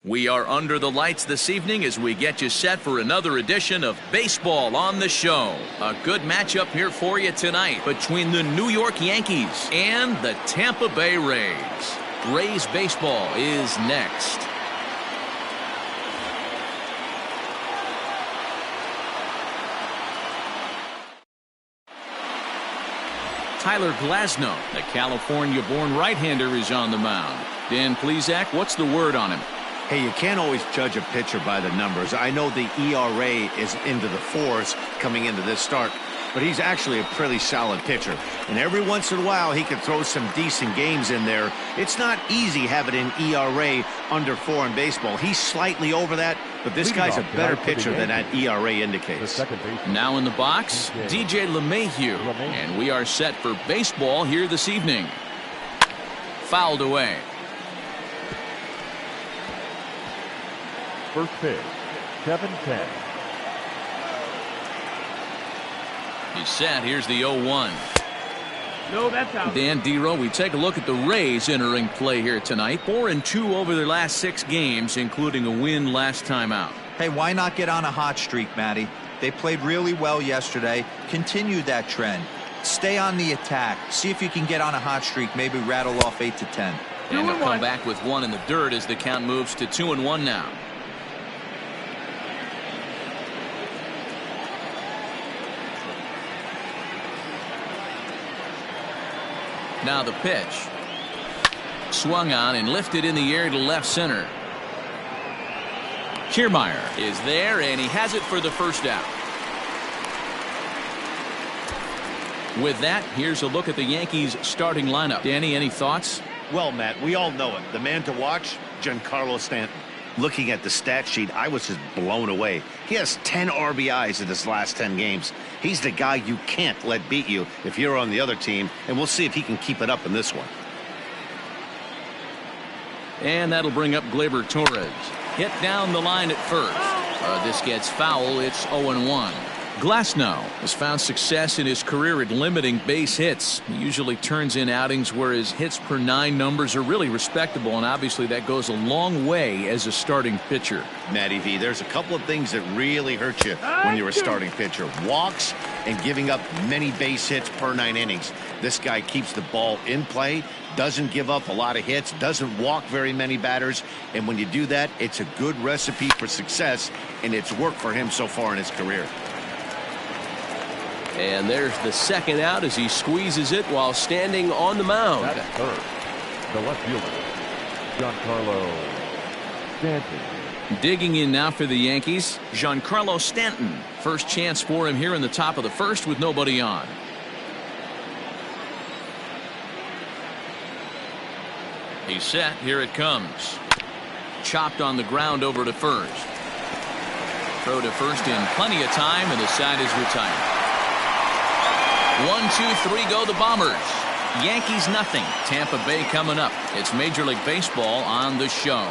We are under the lights this evening as we get you set for another edition of Baseball on the Show. A good matchup here for you tonight between the New York Yankees and the Tampa Bay Rays. Rays baseball is next. Tyler Glasnow, the California-born right-hander, is on the mound. Dan Plesac, what's the word on him? Hey, you can't always judge a pitcher by the numbers. I know the ERA is into the 4s coming into this start, but he's actually a pretty solid pitcher. And every once in a while, he can throw some decent games in there. It's not easy having an ERA under 4 in baseball. He's slightly over that, but this guy's a better pitcher than that ERA indicates. Now in the box, DJ LeMahieu, and we are set for baseball here this evening. Fouled away. First pitch, 7-10. He's set. Here's the 0-1. No, that's out. Dan Dero, we take a look at the Rays entering play here tonight. 4-2 over their last 6 games, including a win last time out. Hey, why not get on a hot streak, Matty? They played really well yesterday. Continue that trend. Stay on the attack. See if you can get on a hot streak. Maybe rattle off 8 to 10. And they'll come back with 1 in the dirt as the count moves to 2-1 now. Now the pitch. Swung on and lifted in the air to left center. Kiermaier is there, and he has it for the first out. With that, here's a look at the Yankees starting lineup. Danny, any thoughts? Well, Matt, we all know it. The man to watch, Giancarlo Stanton. Looking at the stat sheet, I was just blown away. He has 10 RBIs in his last 10 games. He's the guy you can't let beat you if you're on the other team, and we'll see if he can keep it up in this one. And that'll bring up Gleyber Torres. Hit down the line at first. This gets foul. It's 0-1. Glasnow has found success in his career at limiting base hits. He usually turns in outings where his hits per 9 numbers are really respectable, and obviously that goes a long way as a starting pitcher. Matty V, there's a couple of things that really hurt you when you're a starting pitcher. Walks and giving up many base hits per 9 innings. This guy keeps the ball in play, doesn't give up a lot of hits, doesn't walk very many batters, and when you do that, it's a good recipe for success, and it's worked for him so far in his career. And there's the second out as he squeezes it while standing on the mound. That's third. The left fielder, Giancarlo Stanton. Digging in now for the Yankees, Giancarlo Stanton. First chance for him here in the top of the first with nobody on. He's set. Here it comes. Chopped on the ground over to first. Throw to first in plenty of time, and the side is retired. 1, 2, 3 go the Bombers. Yankees nothing. Tampa Bay coming up. It's Major League Baseball on the show.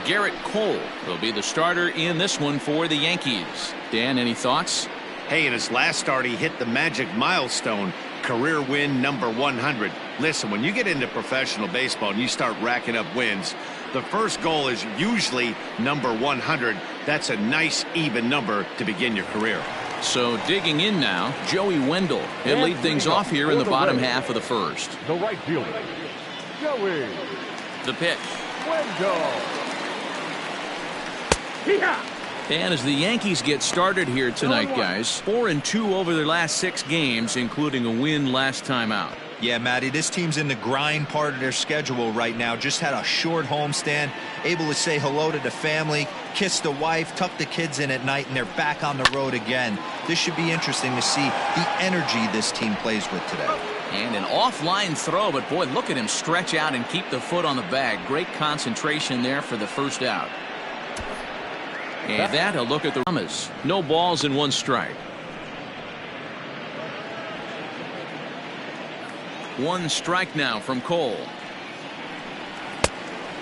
Garrett Cole will be the starter in this one for the Yankees. Dan, any thoughts? Hey, in his last start, he hit the magic milestone, career win number 100. Listen, when you get into professional baseball and you start racking up wins, the first goal is usually number 100. That's a nice, even number to begin your career. So digging in now, Joey Wendell. He'll lead things off here in the bottom half of the first. The right fielder, Joey. The pitch. Wendell. And as the Yankees get started here tonight, guys, 4-2 over their last 6 games, including a win last time out. Yeah, Matty, this team's in the grind part of their schedule right now. Just had a short homestand, able to say hello to the family, kiss the wife, tuck the kids in at night, and they're back on the road again. This should be interesting to see the energy this team plays with today. And an offline throw, but boy, look at him stretch out and keep the foot on the bag. Great concentration there for the first out. And that, a look at the Ramas. No balls and 1 strike. 1 strike now from Cole.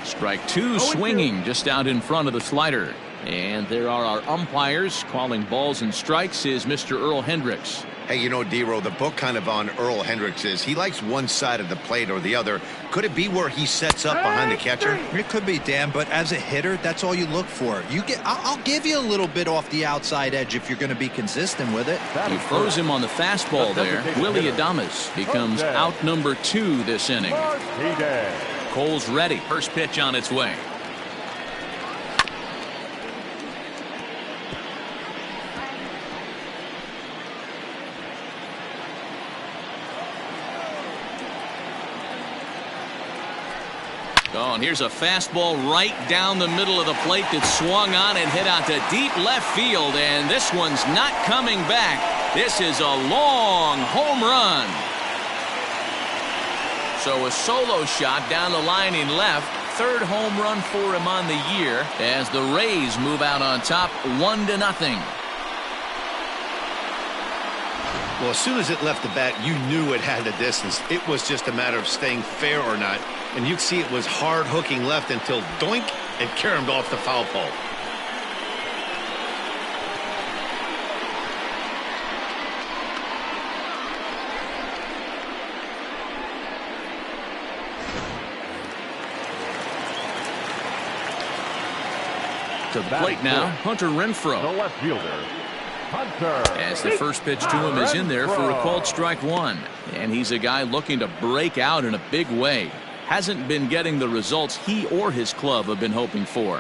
Strike 2 swinging just out in front of the slider. And there are our umpires calling balls and strikes is Mr. Earl Hendricks. Hey, you know, D-Row, the book kind of on Earl Hendricks is he likes one side of the plate or the other. Could it be where he sets up behind the catcher? It could be, Dan, but as a hitter, that's all you look for. I'll give you a little bit off the outside edge if you're going to be consistent with it. He throws him on the fastball there. Willie Adames becomes out number 2 this inning. Cole's ready. First pitch on its way. Oh, and here's a fastball right down the middle of the plate that swung on and hit out to deep left field, and this one's not coming back. This is a long home run. So a solo shot down the line in left. Third home run for him on the year as the Rays move out on top 1-0. Well, as soon as it left the bat, you knew it had the distance. It was just a matter of staying fair or not. And you see it was hard hooking left until doink, it caromed off the foul pole. To the plate now, Hunter Renfroe. The left fielder, Hunter. As the first pitch to him is in there for a called strike 1. And he's a guy looking to break out in a big way. Hasn't been getting the results he or his club have been hoping for.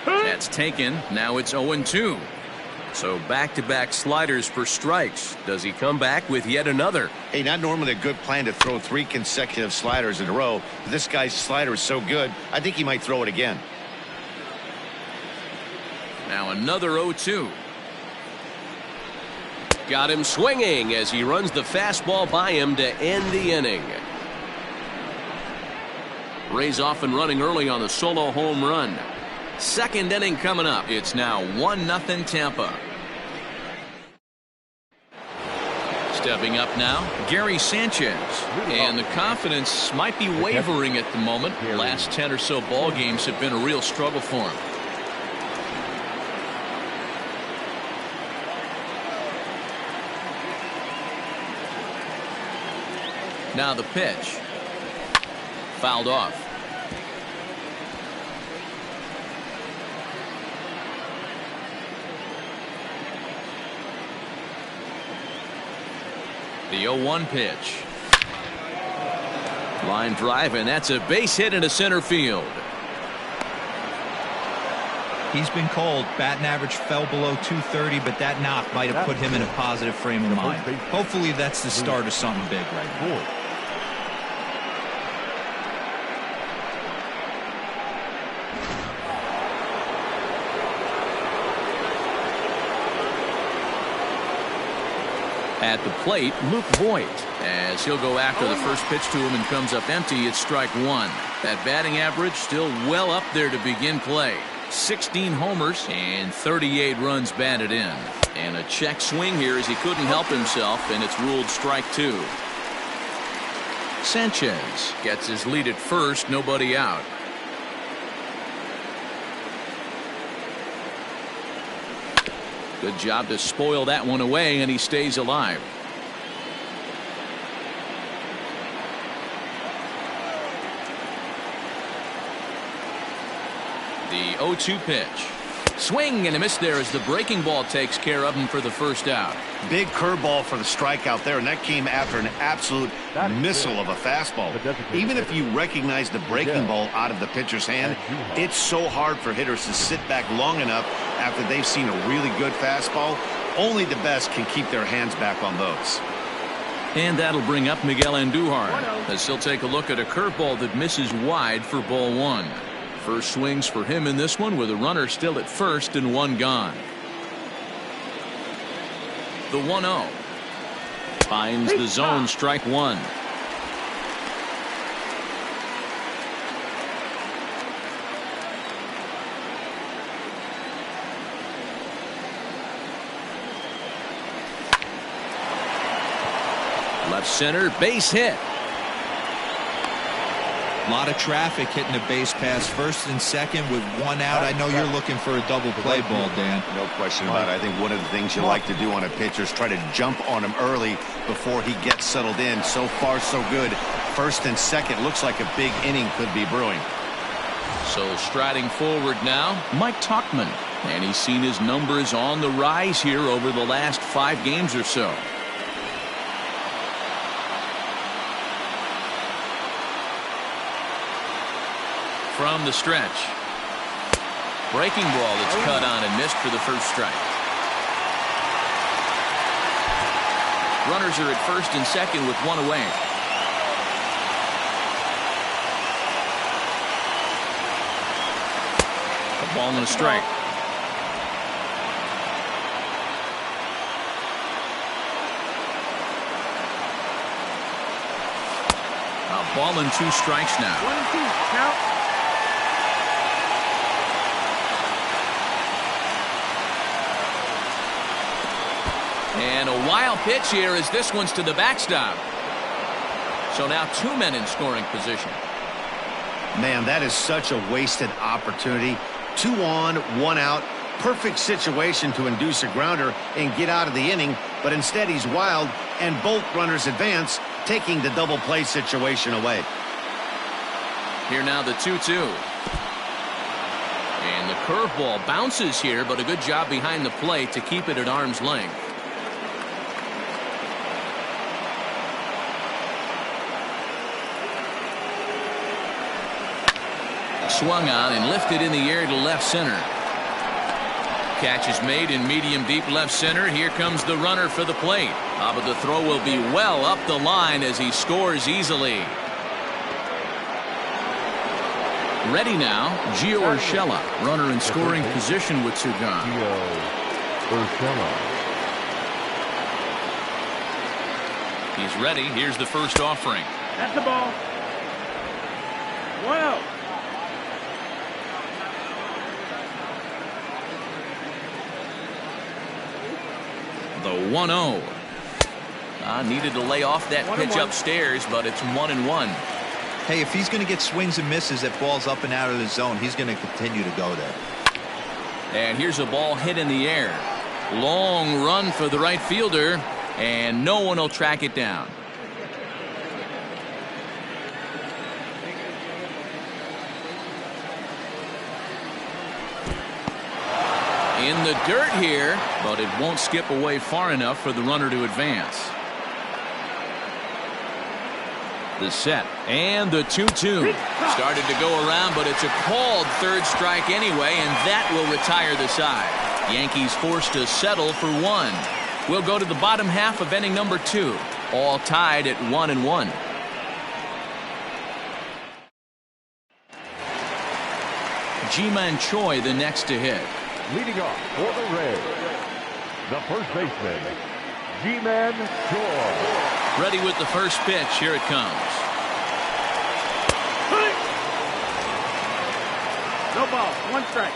That's taken. Now it's 0-2. So back-to-back sliders for strikes. Does he come back with yet another? Hey, not normally a good plan to throw 3 consecutive sliders in a row. But this guy's slider is so good, I think he might throw it again. Now another 0-2. Got him swinging as he runs the fastball by him to end the inning. Rays off and running early on the solo home run. Second inning coming up. It's now 1-0 Tampa. Stepping up now, Gary Sanchez. And the confidence might be wavering at the moment. Last 10 or so ball games have been a real struggle for him. Now the pitch. Fouled off. The 0-1 pitch. Line drive, and that's a base hit into center field. He's been called. Batting average fell below 230, but that knock might have put him in a positive frame of mind. Hopefully that's the start of something big right now. At the plate, Luke Voigt, as he'll go after the first pitch to him and comes up empty. It's strike 1. That batting average still well up there to begin play. 16 homers and 38 runs batted in. And a check swing here as he couldn't help himself, and it's ruled strike 2. Sanchez gets his lead at first, nobody out. Good job to spoil that one away, and he stays alive. The 0-2 pitch. Swing and a miss there as the breaking ball takes care of him for the first out. Big curveball for the strikeout there, and that came after an absolute missile of a fastball. Even if you recognize the breaking ball out of the pitcher's hand, it's so hard for hitters to sit back long enough after they've seen a really good fastball. Only the best can keep their hands back on those. And that'll bring up Miguel Andujar as he'll take a look at a curveball that misses wide for ball 1. First swings for him in this one with a runner still at first and 1 gone. The 1-0. Finds the zone, strike 1. Left center, base hit. A lot of traffic hitting the base pass, first and second with one out. I know you're looking for a double play ball, Dan. No question about it. I think one of the things you like to do on a pitcher is try to jump on him early before he gets settled in. So far, so good. First and second, looks like a big inning could be brewing. So striding forward now, Mike Tauchman. And he's seen his numbers on the rise here over the last 5 games or so. From the stretch. Breaking ball that's cut on and missed for the first strike. Runners are at first and second with one away. A ball and a strike. A ball and 2 strikes now. 1-2 count. And a wild pitch here as this one's to the backstop. So now 2 men in scoring position. Man, that is such a wasted opportunity. 2 on, 1 out. Perfect situation to induce a grounder and get out of the inning, but instead he's wild and both runners advance, taking the double play situation away. Here now the 2-2. And the curveball bounces here, but a good job behind the plate to keep it at arm's length. Swung on and lifted in the air to left center. Catch is made in medium deep left center. Here comes the runner for the plate. But the throw will be well up the line as he scores easily. Ready now, Gio Urshela, runner in scoring position with 2 gone. He's ready. Here's the first offering. That's the ball. 1 out. The 1-0. Needed to lay off that pitch upstairs, but it's 1-1. Hey, if he's going to get swings and misses that balls up and out of the zone, he's going to continue to go there. And here's a ball hit in the air. Long run for the right fielder, and no one will track it down. In the dirt here, but it won't skip away far enough for the runner to advance. The set and the 2-2 started to go around, but it's a called third strike anyway, and that will retire the side. Yankees forced to settle for 1. We'll go to the bottom half of inning number 2, all tied at 1-1. Ji-Man Choi the next to hit. Leading off for the Reds, the first baseman, Ji-Man Choi. Ready with the first pitch. Here it comes. No ball. 1 strike.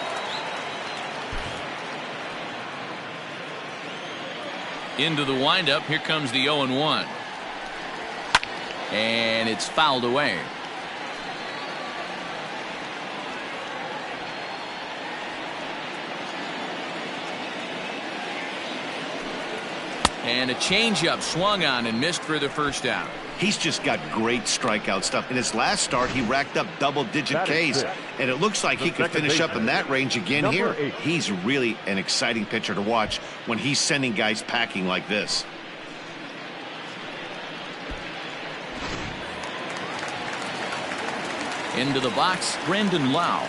Into the windup. Here comes the 0-1. And it's fouled away. And a changeup swung on and missed for the first out. He's just got great strikeout stuff. In his last start, he racked up double-digit Ks, and it looks like he could finish up in that range again here. He's really an exciting pitcher to watch when he's sending guys packing like this. Into the box, Brandon Lau.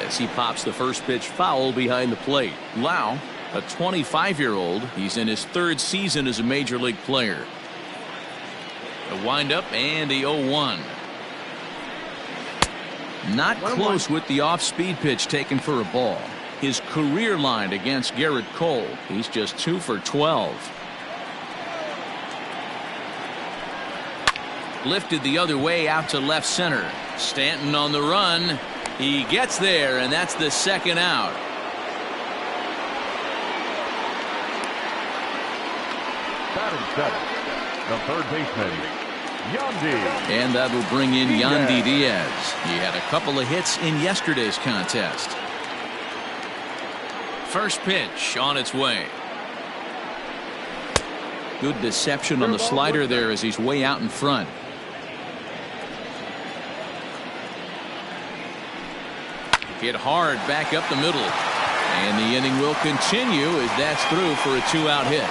As he pops the first pitch foul behind the plate. Lau, a 25-year-old. He's in his 3rd season as a major league player. A windup and the 0-1. Not close with the off-speed pitch taken for a ball. His career line against Garrett Cole. He's just 2 for 12. Lifted the other way out to left center. Stanton on the run. He gets there, and that's the 2nd out. Batting 7, the third baseman, Yandy. And that'll bring in Yandy Diaz. He had a couple of hits in yesterday's contest. First pitch on its way. Good deception on the slider there as he's way out in front. Hit hard back up the middle. And the inning will continue as that's through for a 2-out hit.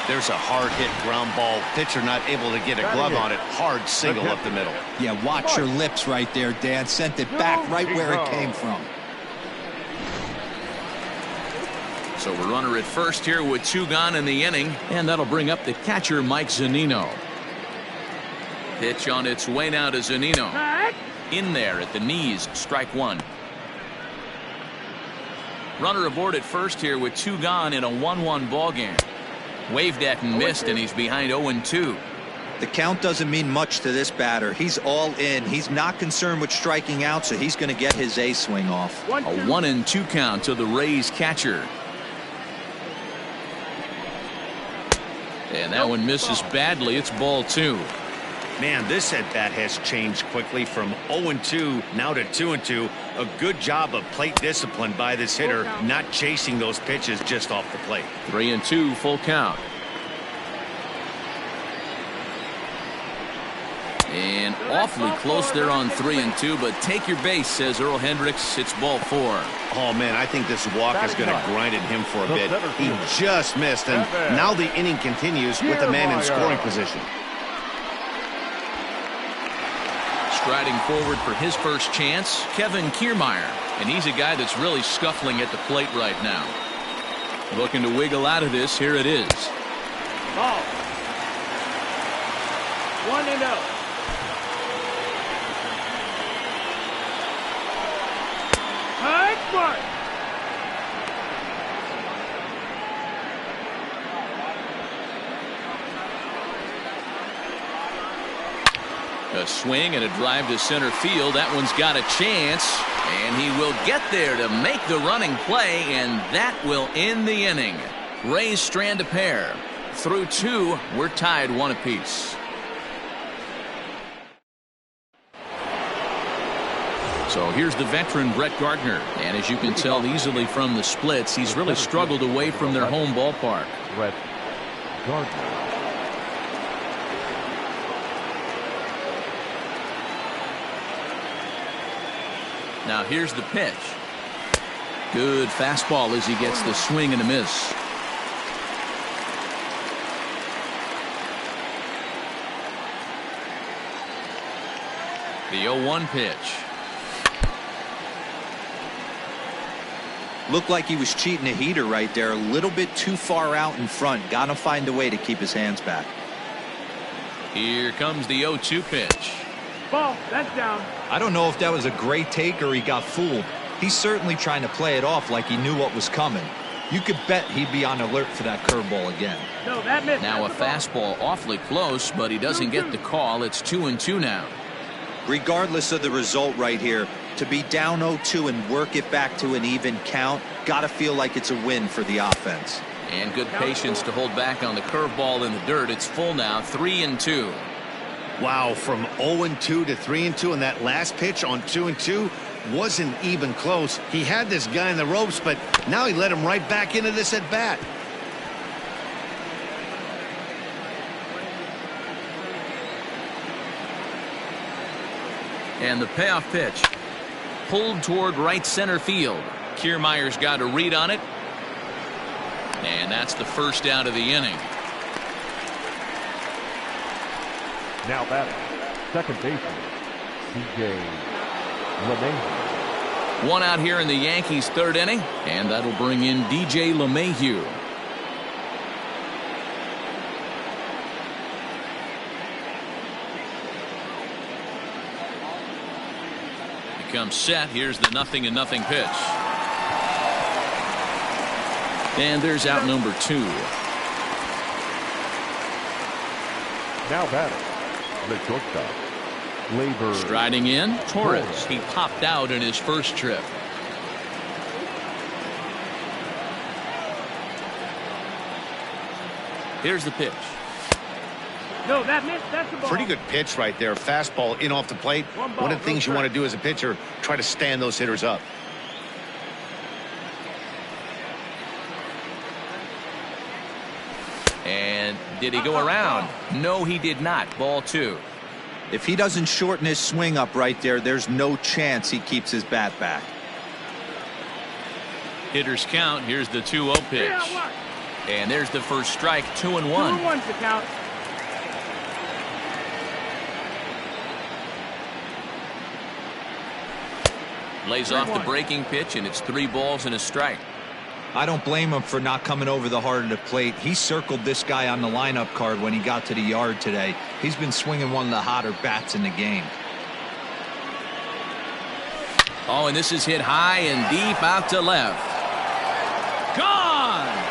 There's a hard hit ground ball. Pitcher not able to get a glove on it. Hard single up the middle. Yeah, watch your lips right there, Dan. Sent it back right where it came from. So a runner at first here with 2 gone in the inning. And that'll bring up the catcher, Mike Zunino. Pitch on its way now to Zunino. In there at the knees, strike 1. Runner aboard at first here with 2 gone in a 1-1 ball game. Waved at and missed, and he's behind 0-2. The count doesn't mean much to this batter. He's all in. He's not concerned with striking out, so he's going to get his A swing off. A 1-2 count to the Rays catcher. And that one misses badly. It's ball 2. Man, this at bat has changed quickly from 0-2 now to 2-2. A good job of plate discipline by this hitter, not chasing those pitches just off the plate. 3-2, full count. And awfully close there on 3-2, but take your base, says Earl Hendricks. It's ball 4. Oh man, I think this walk is going to grind at him for a bit. He just missed, and now the inning continues with the man in scoring position. Striding forward for his first chance, Kevin Kiermaier. And he's a guy that's really scuffling at the plate right now. Looking to wiggle out of this. Here it is. Ball. 1-0. High mark. A swing and a drive to center field. That one's got a chance, and he will get there to make the running play, and that will end the inning. Rays strand a pair. Through 2, we're tied 1 apiece. So here's the veteran Brett Gardner, and as you can tell easily from the splits, he's really struggled away from their home ballpark. Brett Gardner. Now here's the pitch. Good fastball as he gets the swing and a miss. The 0-1 pitch. Looked like he was cheating a heater right there. A little bit too far out in front. Got to find a way to keep his hands back. Here comes the 0-2 pitch. Ball. That's down. I don't know if that was a great take or he got fooled. He's certainly trying to play it off like he knew what was coming. You could bet he'd be on alert for that curveball again. No, that missed. Now a fastball awfully close, but he doesn't get the call. It's 2-2 now. Regardless of the result right here, to be down 0-2 and work it back to an even count, gotta feel like it's a win for the offense. And good patience to hold back on the curveball in the dirt. It's full now, 3-2. Wow, from 0-2 to 3-2, and that last pitch on 2-2 wasn't even close. He had this guy in the ropes, but now he let him right back into this at bat. And the payoff pitch pulled toward right center field. Kiermaier's got a read on it, and that's the first out of the inning. Now batting, second baseman, C.J. LeMahieu. 1 out here in the Yankees' 3rd inning, and that'll bring in D.J. LeMahieu. He comes set. Here's the 0-0 pitch. And there's out number 2. Now batting, the shortstop, Gleyber. Striding in, Torres. He popped out in his first trip. Here's the pitch. No, that missed. That's the ball. Pretty good pitch right there. Fastball in off the plate. One of the things you want to do as a pitcher, try to stand those hitters up. And did he go around? No, he did not. Ball 2. If he doesn't shorten his swing up right there, there's no chance he keeps his bat back. Hitters count. Here's the 2-0 pitch. And there's the first strike. 2-1. 2-1's the count. Lays off the breaking pitch, and it's 3 balls and a strike. I don't blame him for not coming over the heart of the plate. He circled this guy on the lineup card when he got to the yard today. He's been swinging one of the hotter bats in the game. Oh, and this is hit high and deep out to left. Gone!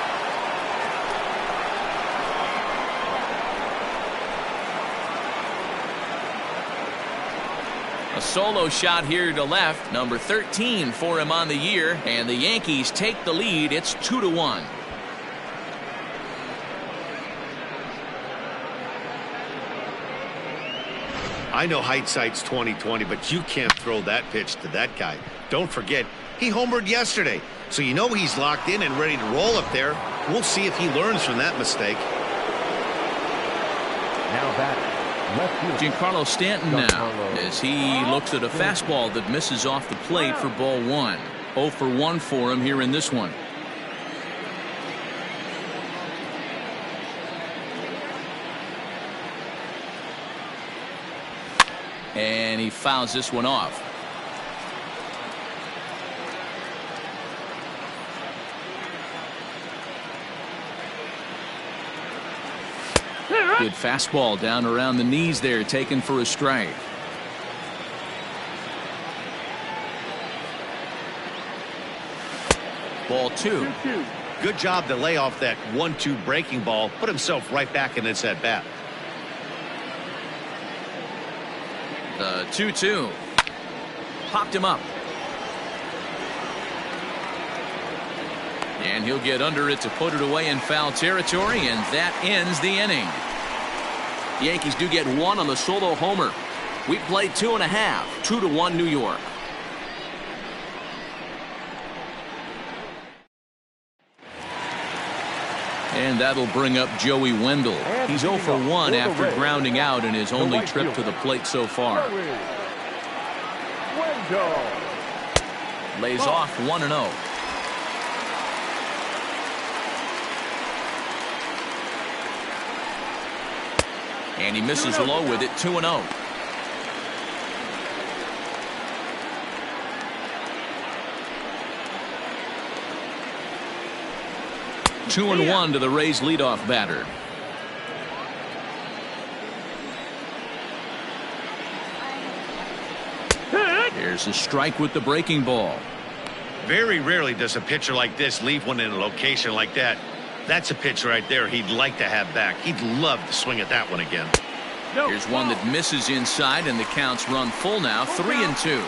A solo shot here to left, number 13 for him on the year, and the Yankees take the lead. It's 2-1. I know hindsight's 20/20, but you can't throw that pitch to that guy. Don't forget, he homered yesterday, so you know he's locked in and ready to roll up there. We'll see if he learns from that mistake. Now back. Giancarlo Stanton now as he looks at a fastball that misses off the plate for ball 1. 0 for 1 for him here in this one. And he fouls this one off. Good fastball down around the knees there, taken for a strike. Ball 2. Good job to lay off that 1-2 breaking ball, put himself right back in this at bat. The 2-2 popped him up, and he'll get under it to put it away in foul territory, and that ends the inning. The Yankees do get 1 on the solo homer. We played 2.5. 2-1 New York. And that'll bring up Joey Wendell. He's 0 for 1 after grounding out in his only trip to the plate so far. Lays off 1-0. And he misses low with it. 2-0. Two and 1 to the Rays leadoff batter. Here's a strike with the breaking ball. Very rarely does a pitcher like this leave one in a location like that. That's a pitch right there he'd like to have back. He'd love to swing at that one again. Here's one that misses inside, and the counts run full now. 3-2.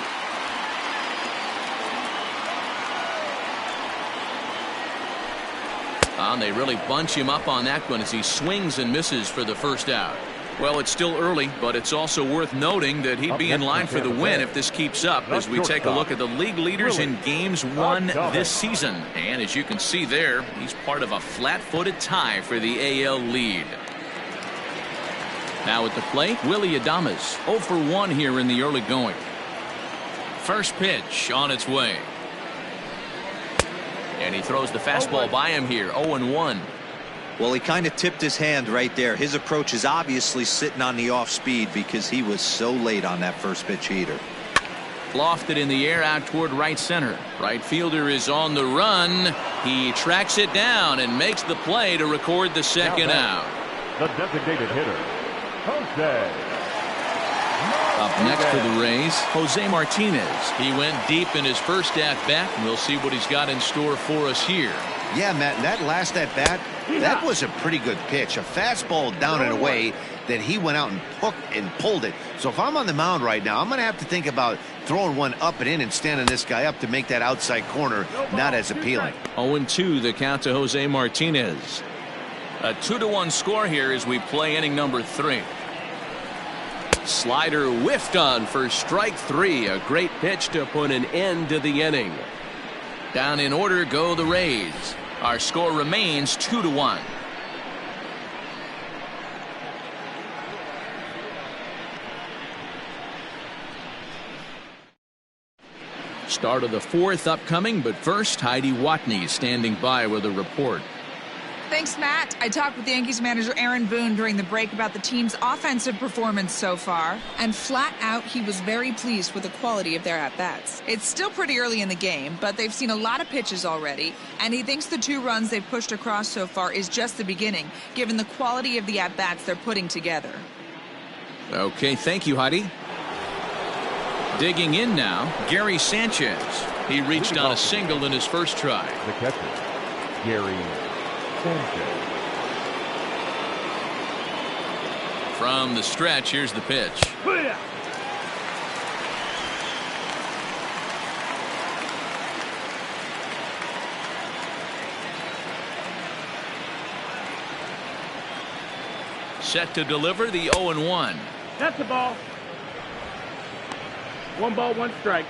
And they really bunch him up on that one as he swings and misses for the first out. Well, it's still early, but it's also worth noting that he'd be in line for the win if this keeps up as we take a look at the league leaders in games won this season. And as you can see there, he's part of a flat-footed tie for the AL lead. Now at the plate, Willie Adames, 0 for 1 here in the early going. First pitch on its way. And he throws the fastball by him here. 0-1. Well, he kind of tipped his hand right there. His approach is obviously sitting on the off speed because he was so late on that first pitch heater. Lofted in the air out toward right center. Right fielder is on the run. He tracks it down and makes the play to record the second out. The designated hitter, Jose. Up next for the Rays, Jose Martinez. He went deep in his first at-bat, and we'll see what he's got in store for us here. Yeah, Matt, that last at-bat, that was a pretty good pitch. A fastball down and away that he went out and pulled it. So if I'm on the mound right now, I'm going to have to think about throwing one up and in and standing this guy up to make that outside corner not as appealing. 0-2 the count to Jose Martinez. A 2-1 score here as we play inning number 3. Slider whiffed on for strike 3. A great pitch to put an end to the inning. Down in order go the Rays. Our score remains 2-1. Start of the 4th upcoming, but first Heidi Watney standing by with a report. Thanks, Matt. I talked with the Yankees manager Aaron Boone during the break about the team's offensive performance so far, and flat out he was very pleased with the quality of their at-bats. It's still pretty early in the game, but they've seen a lot of pitches already, and he thinks the 2 runs they've pushed across so far is just the beginning, given the quality of the at-bats they're putting together. Okay, thank you, Heidi. Digging in now, Gary Sanchez. He reached on a single in his first try. The catcher, Gary Sanchez. From the stretch, here's the pitch. Set to deliver the 0-1. That's the ball. 1 ball, 1 strike.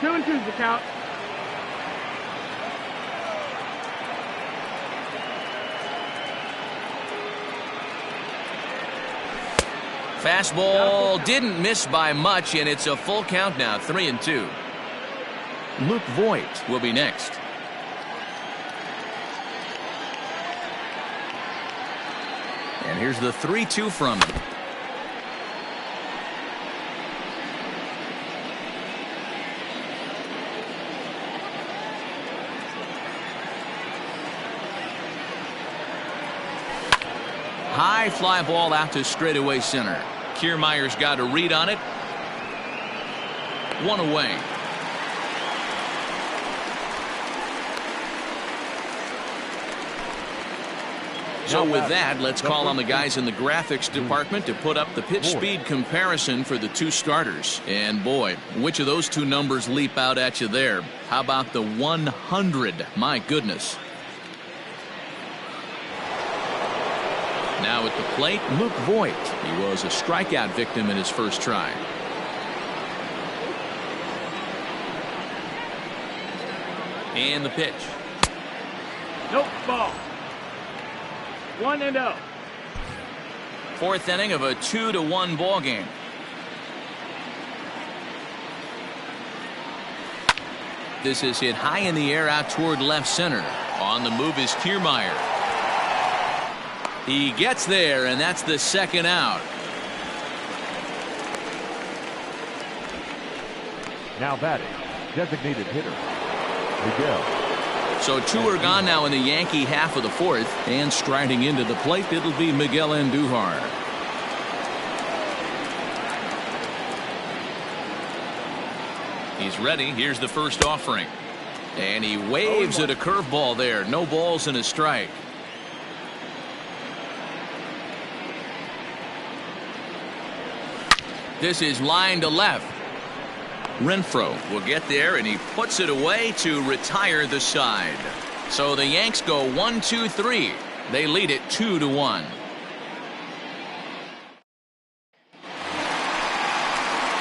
Two and two's the count. Fastball didn't miss by much, and it's a full count now, 3-2. Luke Voigt will be next. And here's the 3-2 from him. High fly ball out to straightaway center. Kiermaier's got a read on it. 1 away. So with that, let's call on the guys in the graphics department to put up the pitch speed comparison for the 2 starters. And boy, which of those 2 numbers leap out at you there? How about the 100? My goodness. Now at the plate, Luke Voigt. He was a strikeout victim in his first try. And the pitch. Nope, ball. 1-0. 4th inning of a 2-1 ball game. This is hit high in the air out toward left center. On the move is Kiermaier. He gets there, and that's the 2nd out. Now batting, designated hitter, Miguel. So 2 are gone now in the Yankee half of the 4th, and striding into the plate, it'll be Miguel Andujar. He's ready. Here's the first offering. And he waves at a curveball there. No balls and a strike. This is line to left. Renfroe will get there, and he puts it away to retire the side. So the Yanks go 1-2-3. They lead it 2-1.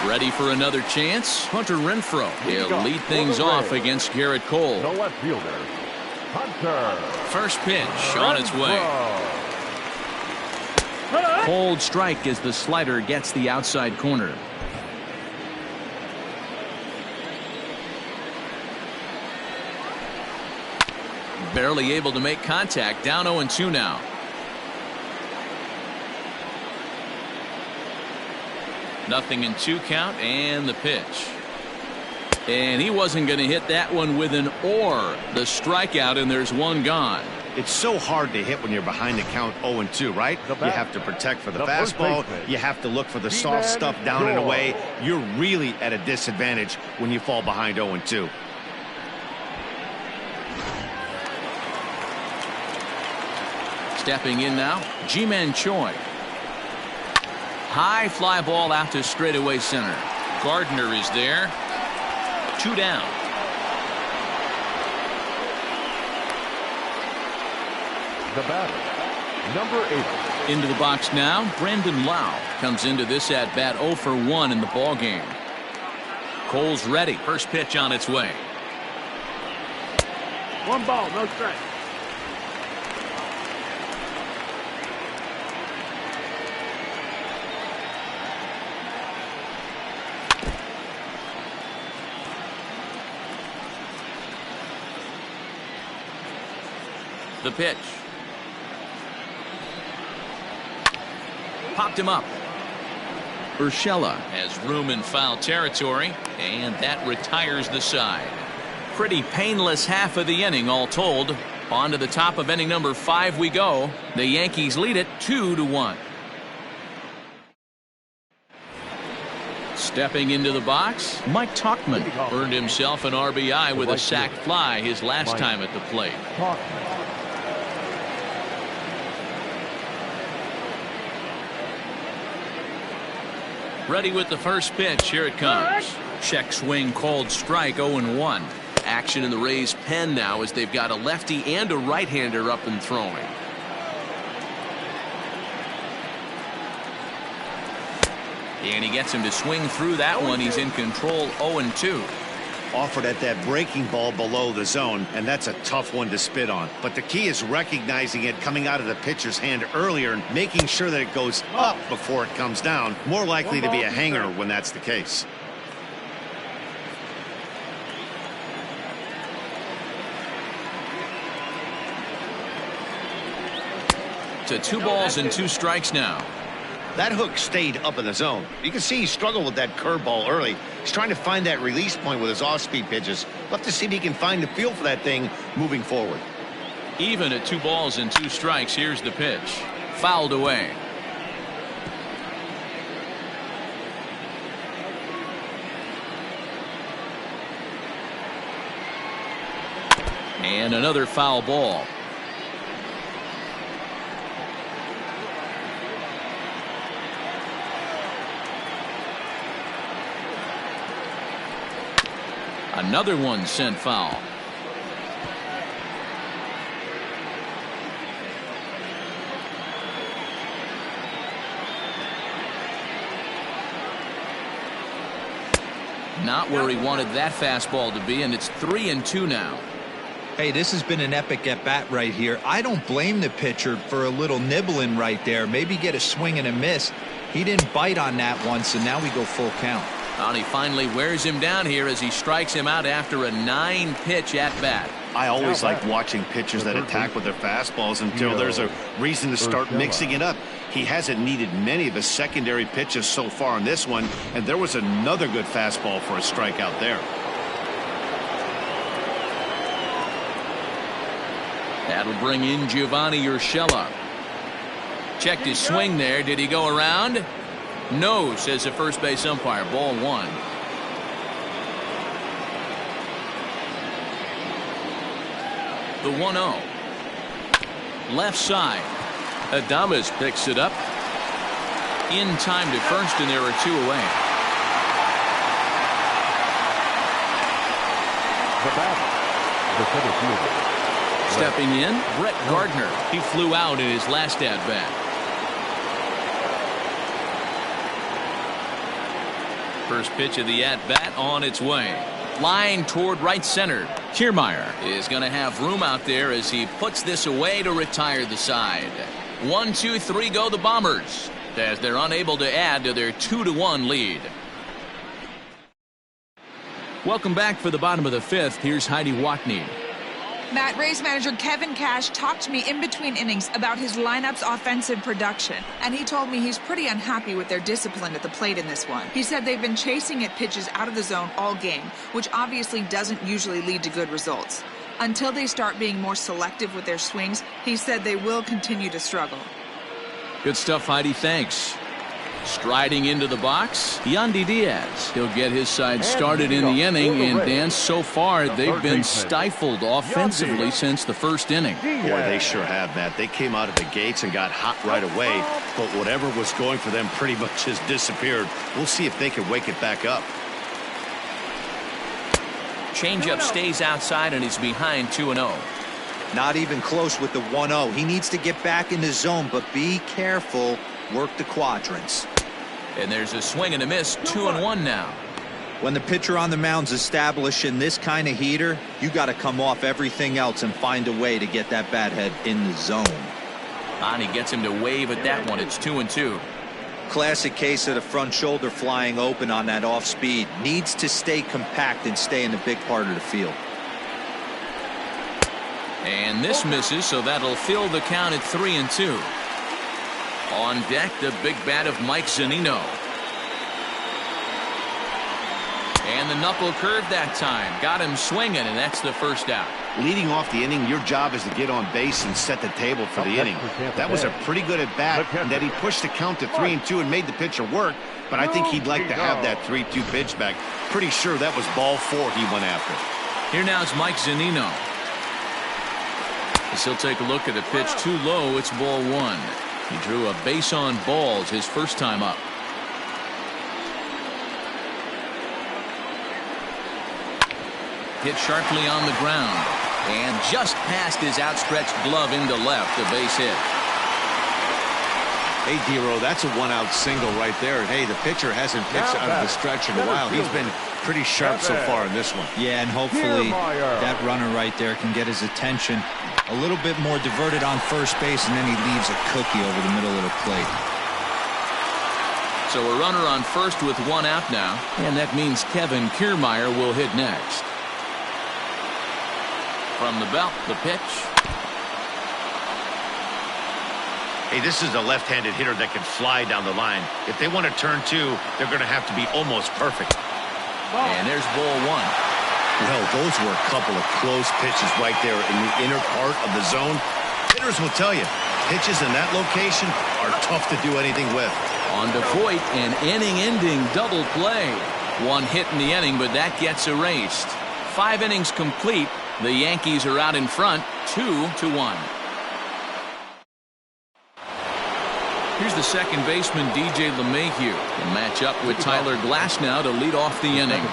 Ready for another chance? Hunter Renfroe. He'll lead things off against Garrett Cole. The left fielder, Hunter. First pitch on its way. Cold strike as the slider gets the outside corner. Barely able to make contact. Down 0-2 now. Nothing in 2 count, and the pitch. And he wasn't going to hit that one with an or. The strikeout, and there's 1 gone. It's so hard to hit when you're behind the count 0-2, right? You have to protect for the fastball. You have to look for the soft stuff down and away. You're really at a disadvantage when you fall behind 0-2. Stepping in now, Ji-Man Choi. High fly ball out to straightaway center. Gardner is there. 2 down. The batter, number 8. Into the box now, Brandon Lau comes into this at bat 0 for 1 in the ball game. Cole's ready. First pitch on its way. 1 ball, no strike. The pitch. Popped him up. Urshela has room in foul territory, and that retires the side. Pretty painless half of the inning all told. On to the top of inning number 5 we go. The Yankees lead it 2-1. Stepping into the box, Mike Tauchman earned himself an RBI with a sac fly his last time at the plate. Ready with the first pitch. Here it comes. Check swing called strike. 0-1. Action in the Rays' pen now as they've got a lefty and a right-hander up and throwing. And he gets him to swing through that one. He's in control. 0-2. Offered at that breaking ball below the zone, and that's a tough one to spit on. But the key is recognizing it coming out of the pitcher's hand earlier and making sure that it goes up before it comes down. More likely to be a hanger when that's the case. To 2 balls and 2 strikes now. That hook stayed up in the zone. You can see he struggled with that curveball early. He's trying to find that release point with his off-speed pitches. We'll have to see if he can find the feel for that thing moving forward. Even at 2 balls and 2 strikes, here's the pitch. Fouled away. And another foul ball. Another one sent foul. Not where he wanted that fastball to be, and it's 3-2 now. Hey, this has been an epic at bat right here. I don't blame the pitcher for a little nibbling right there. Maybe get a swing and a miss. He didn't bite on that one, so now we go full count. And he finally wears him down here as he strikes him out after a 9-pitch at bat. I always like watching pitchers that attack with their fastballs until there's a reason to start mixing it up. He hasn't needed many of his secondary pitches so far in this one, and there was another good fastball for a strikeout there. That'll bring in Giovanni Urshela. Checked his swing there. Did he go around? No, says the first base umpire. Ball 1. The 1-0. Left side. Adames picks it up. In time to first, and there are 2 away. The batter, the center fielder. Stepping in, Brett Gardner. He flew out in his last at-bat. First pitch of the at-bat on its way. Line toward right center. Kiermaier is going to have room out there as he puts this away to retire the side. 1, 2, 3 go the Bombers as they're unable to add to their 2-1 lead. Welcome back for the bottom of the 5th. Here's Heidi Watney. Matt, Rays manager Kevin Cash talked to me in between innings about his lineup's offensive production, and he told me he's pretty unhappy with their discipline at the plate in this one. He said they've been chasing at pitches out of the zone all game, which obviously doesn't usually lead to good results. Until they start being more selective with their swings, he said they will continue to struggle. Good stuff, Heidi. Thanks. Striding into the box, Yandy Diaz. He'll get his side started in the inning, and Dan, so far they've been stifled offensively since the first inning. Boy, they sure have, Matt. They came out of the gates and got hot right away, but whatever was going for them pretty much has disappeared. We'll see if they can wake it back up. Changeup stays outside, and he's behind 2-0. Not even close with the 1-0. He needs to get back in the zone, but be careful. Work the quadrants. And there's a swing and a miss. 2-1 now. When the pitcher on the mound's establishing this kind of heater, you got to come off everything else and find a way to get that bat head in the zone. And he gets him to wave at that one. It's 2-2. Classic case of the front shoulder flying open on that off speed. Needs to stay compact and stay in the big part of the field. And this misses, so that'll fill the count at 3-2. On deck, the big bat of Mike Zunino. And the knuckle curve that time. Got him swinging, and that's the first out. Leading off the inning, your job is to get on base and set the table for the inning. That was a pretty good at bat, and that he pushed the count to 3-2 and made the pitcher work, but I think he'd like to have that 3-2 pitch back. Pretty sure that was ball 4 he went after. Here now is Mike Zunino. As he'll take a look at a pitch too low, it's ball 1. He drew a base on balls his first time up. Hit sharply on the ground and just past his outstretched glove into left. The base hit. Hey, Dero, that's a one-out single right there. And hey, the pitcher hasn't pitched out of the stretch in a while. He's been pretty sharp so far in this one. Yeah, and hopefully that runner right there can get his attention. A little bit more diverted on first base, and then he leaves a cookie over the middle of the plate. So a runner on first with 1 out now, and that means Kevin Kiermaier will hit next. From the belt, the pitch. Hey, this is a left-handed hitter that can fly down the line. If they want to turn 2, they're going to have to be almost perfect. And there's ball 1. Well, those were a couple of close pitches right there in the inner part of the zone. Hitters will tell you, pitches in that location are tough to do anything with. On to Voit, an inning-ending double play. 1 hit in the inning, but that gets erased. 5 innings complete. The Yankees are out in front, 2-1. Here's the second baseman, DJ LeMahieu, to match up with Tyler Glasnow to lead off the inning.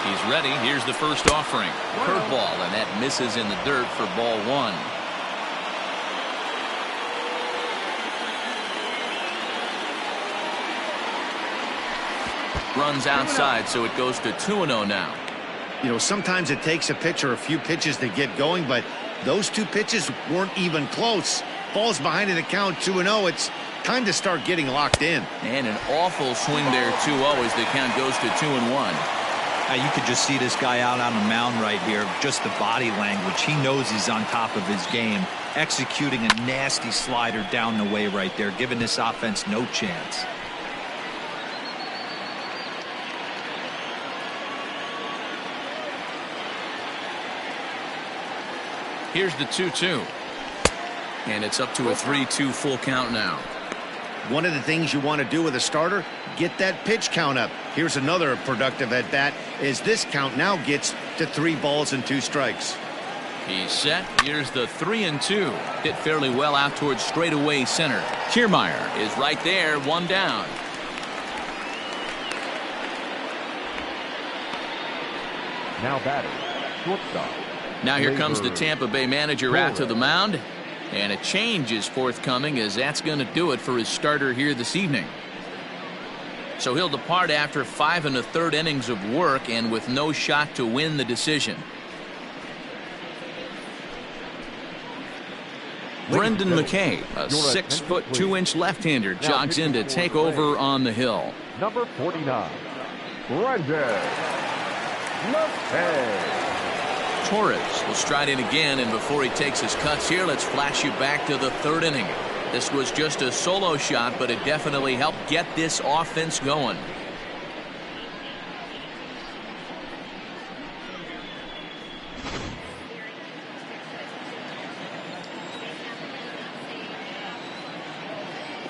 He's ready. Here's the first offering. Curveball, and that misses in the dirt for ball 1. Runs outside, so it goes to 2-0 now. You know, sometimes it takes a pitcher a few pitches to get going, but those 2 pitches weren't even close. Falls behind in the count 2-0. It's time to start getting locked in. And an awful swing there 2-0 as the count goes to 2-1. You could just see this guy out on the mound right here. Just the body language. He knows he's on top of his game. Executing a nasty slider down the way right there, giving this offense no chance. Here's the 2-2. And it's up to a 3-2 full count now. One of the things you want to do with a starter, get that pitch count up. Here's another productive at bat as this count now gets to 3 balls and 2 strikes. He's set. Here's the 3-2. Hit fairly well out towards straightaway center. Kiermaier is right there, 1 down. Now batting, shortstop. Now here comes the Tampa Bay manager out to the mound. And a change is forthcoming, as that's going to do it for his starter here this evening. So he'll depart after 5 1/3 innings of work and with no shot to win the decision. Brendan McKay, a 6'2" left-hander, jogs in to take over on the hill. Number 49, Brendan McKay. Torres will stride in again, and before he takes his cuts here, let's flash you back to the 3rd inning. This was just a solo shot, but it definitely helped get this offense going.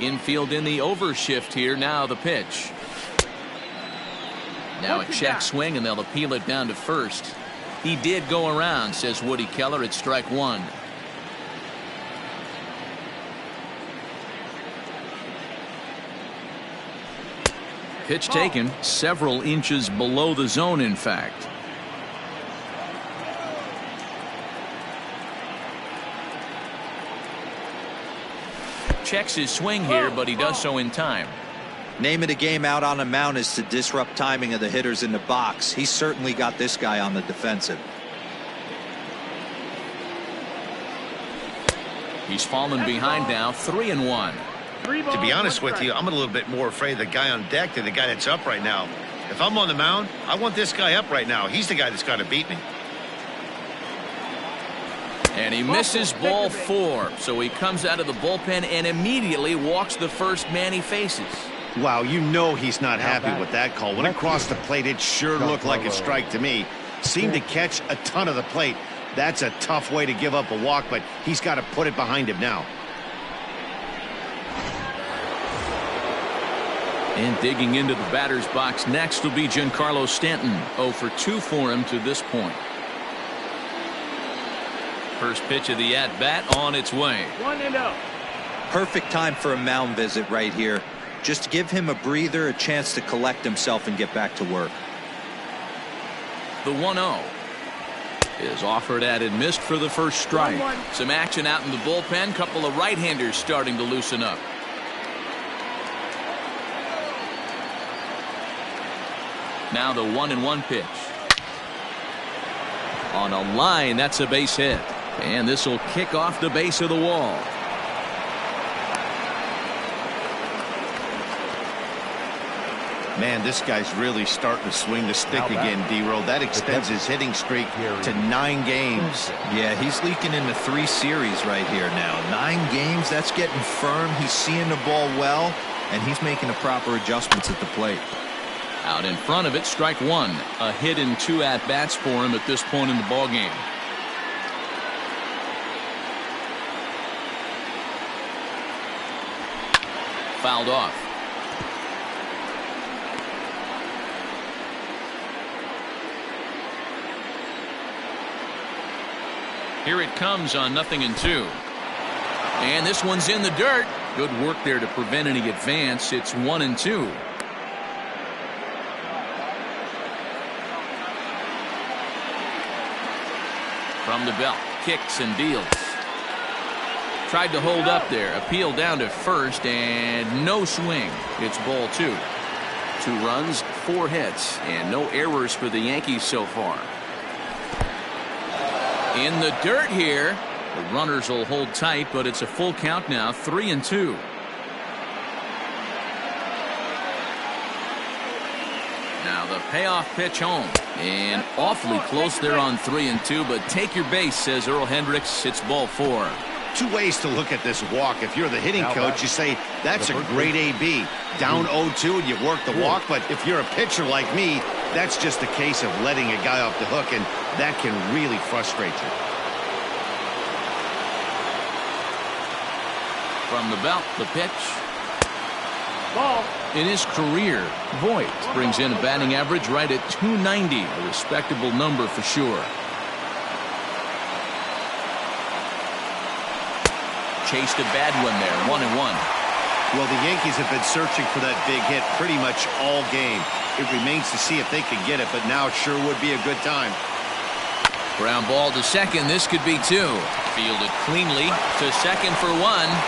Infield in the overshift here. Now the pitch. Now a check swing, and they'll appeal it down to first. He did go around, says Woody Keller. It's strike one. Pitch taken several inches below the zone, in fact. Checks his swing here, but he does so in time. Name of the game out on the mound is to disrupt timing of the hitters in the box. He's certainly got this guy on the defensive. He's fallen behind now, 3-1. To be honest with you, I'm a little bit more afraid of the guy on deck than the guy that's up right now. If I'm on the mound, I want this guy up right now. He's the guy that's got to beat me. And he misses ball 4. So he comes out of the bullpen and immediately walks the first man he faces. Wow, you know he's not happy with that call. When it crossed the plate, it sure looked like a strike to me. Seemed to catch a ton of the plate. That's a tough way to give up a walk, but he's got to put it behind him now. And digging into the batter's box next will be Giancarlo Stanton. 0 for 2 for him to this point. First pitch of the at-bat on its way. 1-0. Perfect time for a mound visit right here. Just give him a breather, a chance to collect himself and get back to work. The 1-0 is offered at and missed for the first strike. 1-1. Some action out in the bullpen. Couple of right-handers starting to loosen up. Now the 1-1 pitch. On a line, that's a base hit. And this will kick off the base of the wall. Man, this guy's really starting to swing the stick again, D-Roll. That extends his hitting streak to 9 games. Yeah, he's leaking into 3 series right here now. 9 games, that's getting firm. He's seeing the ball well, and he's making the proper adjustments at the plate. Out in front of it, strike 1. A hit in 2 at-bats for him at this point in the ballgame. Fouled off. Here it comes on 0-2. And this one's in the dirt. Good work there to prevent any advance. It's 1-2. From the belt, kicks and deals. Tried to hold up there. Appeal down to first, and no swing. It's ball 2. 2 runs, 4 hits, and no errors for the Yankees so far. In the dirt here. The runners will hold tight, but it's a full count now, 3-2. Now the payoff pitch home. And awfully close there on 3-2, but take your base, says Earl Hendricks. It's ball 4. 2 ways to look at this walk. If you're the hitting coach, you say, that's a great AB. Down 0-2 and you work the walk, but if you're a pitcher like me, that's just a case of letting a guy off the hook, and that can really frustrate you. From the belt, the pitch. Ball. In his career, Voit brings in a batting average right at .290, a respectable number for sure. Chased a bad one there, 1-1. Well, the Yankees have been searching for that big hit pretty much all game. It remains to see if they can get it, but now it sure would be a good time. Ground ball to second. This could be 2. Fielded cleanly to second for 1.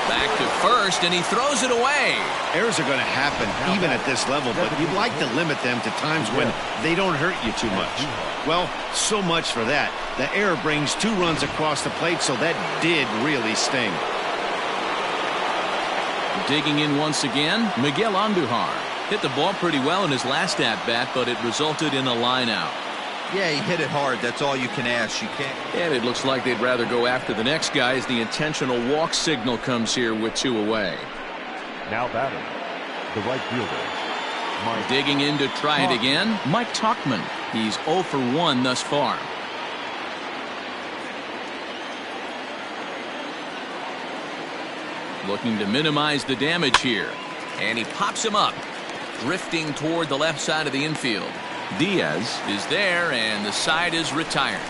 Back to first, and he throws it away. Errors are going to happen even at this level, but you'd like to limit them to times when they don't hurt you too much. Well, so much for that. The error brings 2 runs across the plate, so that did really sting. Digging in once again, Miguel Andujar. Hit the ball pretty well in his last at-bat, but it resulted in a line out. Yeah, he hit it hard. That's all you can ask. You can't. And it looks like they'd rather go after the next guy as the intentional walk signal comes here with 2 away. Now batting, the right fielder. Mike. Digging in to try it again, Mike Tauchman. He's 0 for 1 thus far. looking to minimize the damage here. And he pops him up, drifting toward the left side of the infield. Diaz is there, and the side is retired.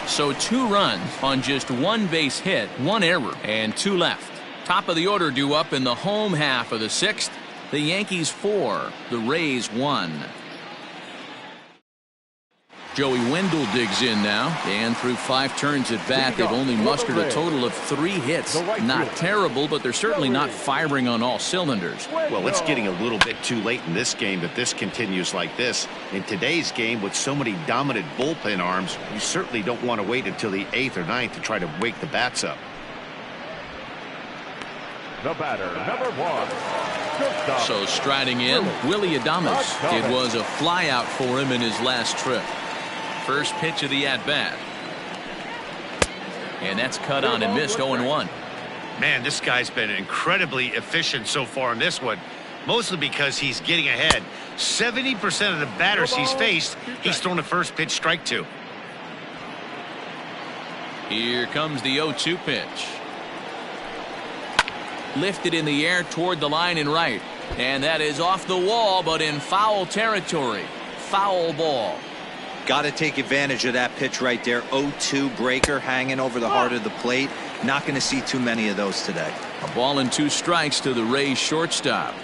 So 2 runs on just 1 base hit, 1 error, and 2 left. Top of the order due up in the home half of the 6th. The Yankees 4, the Rays 1. Joey Wendell digs in now, and through 5 turns at bat, they've only mustered a total of 3 hits. Not terrible, but they're certainly not firing on all cylinders. Well, it's getting a little bit too late in this game if this continues like this. In today's game, with so many dominant bullpen arms, you certainly don't want to wait until the 8th or 9th to try to wake the bats up. The batter, number 1. So striding in, Willie Adames. It was a flyout for him in his last trip. First pitch of the at-bat. And that's cut on and missed. 0-1. Man, this guy's been incredibly efficient so far in this one, mostly because he's getting ahead. 70% of the batters he's faced, he's thrown the first pitch strike to. Here comes the 0-2 pitch. Lifted in the air toward the line and right. And that is off the wall, but in foul territory. Foul ball. Got to take advantage of that pitch right there. 0-2 breaker hanging over the heart of the plate. Not going to see too many of those today. A ball and 2 strikes to the Rays shortstop.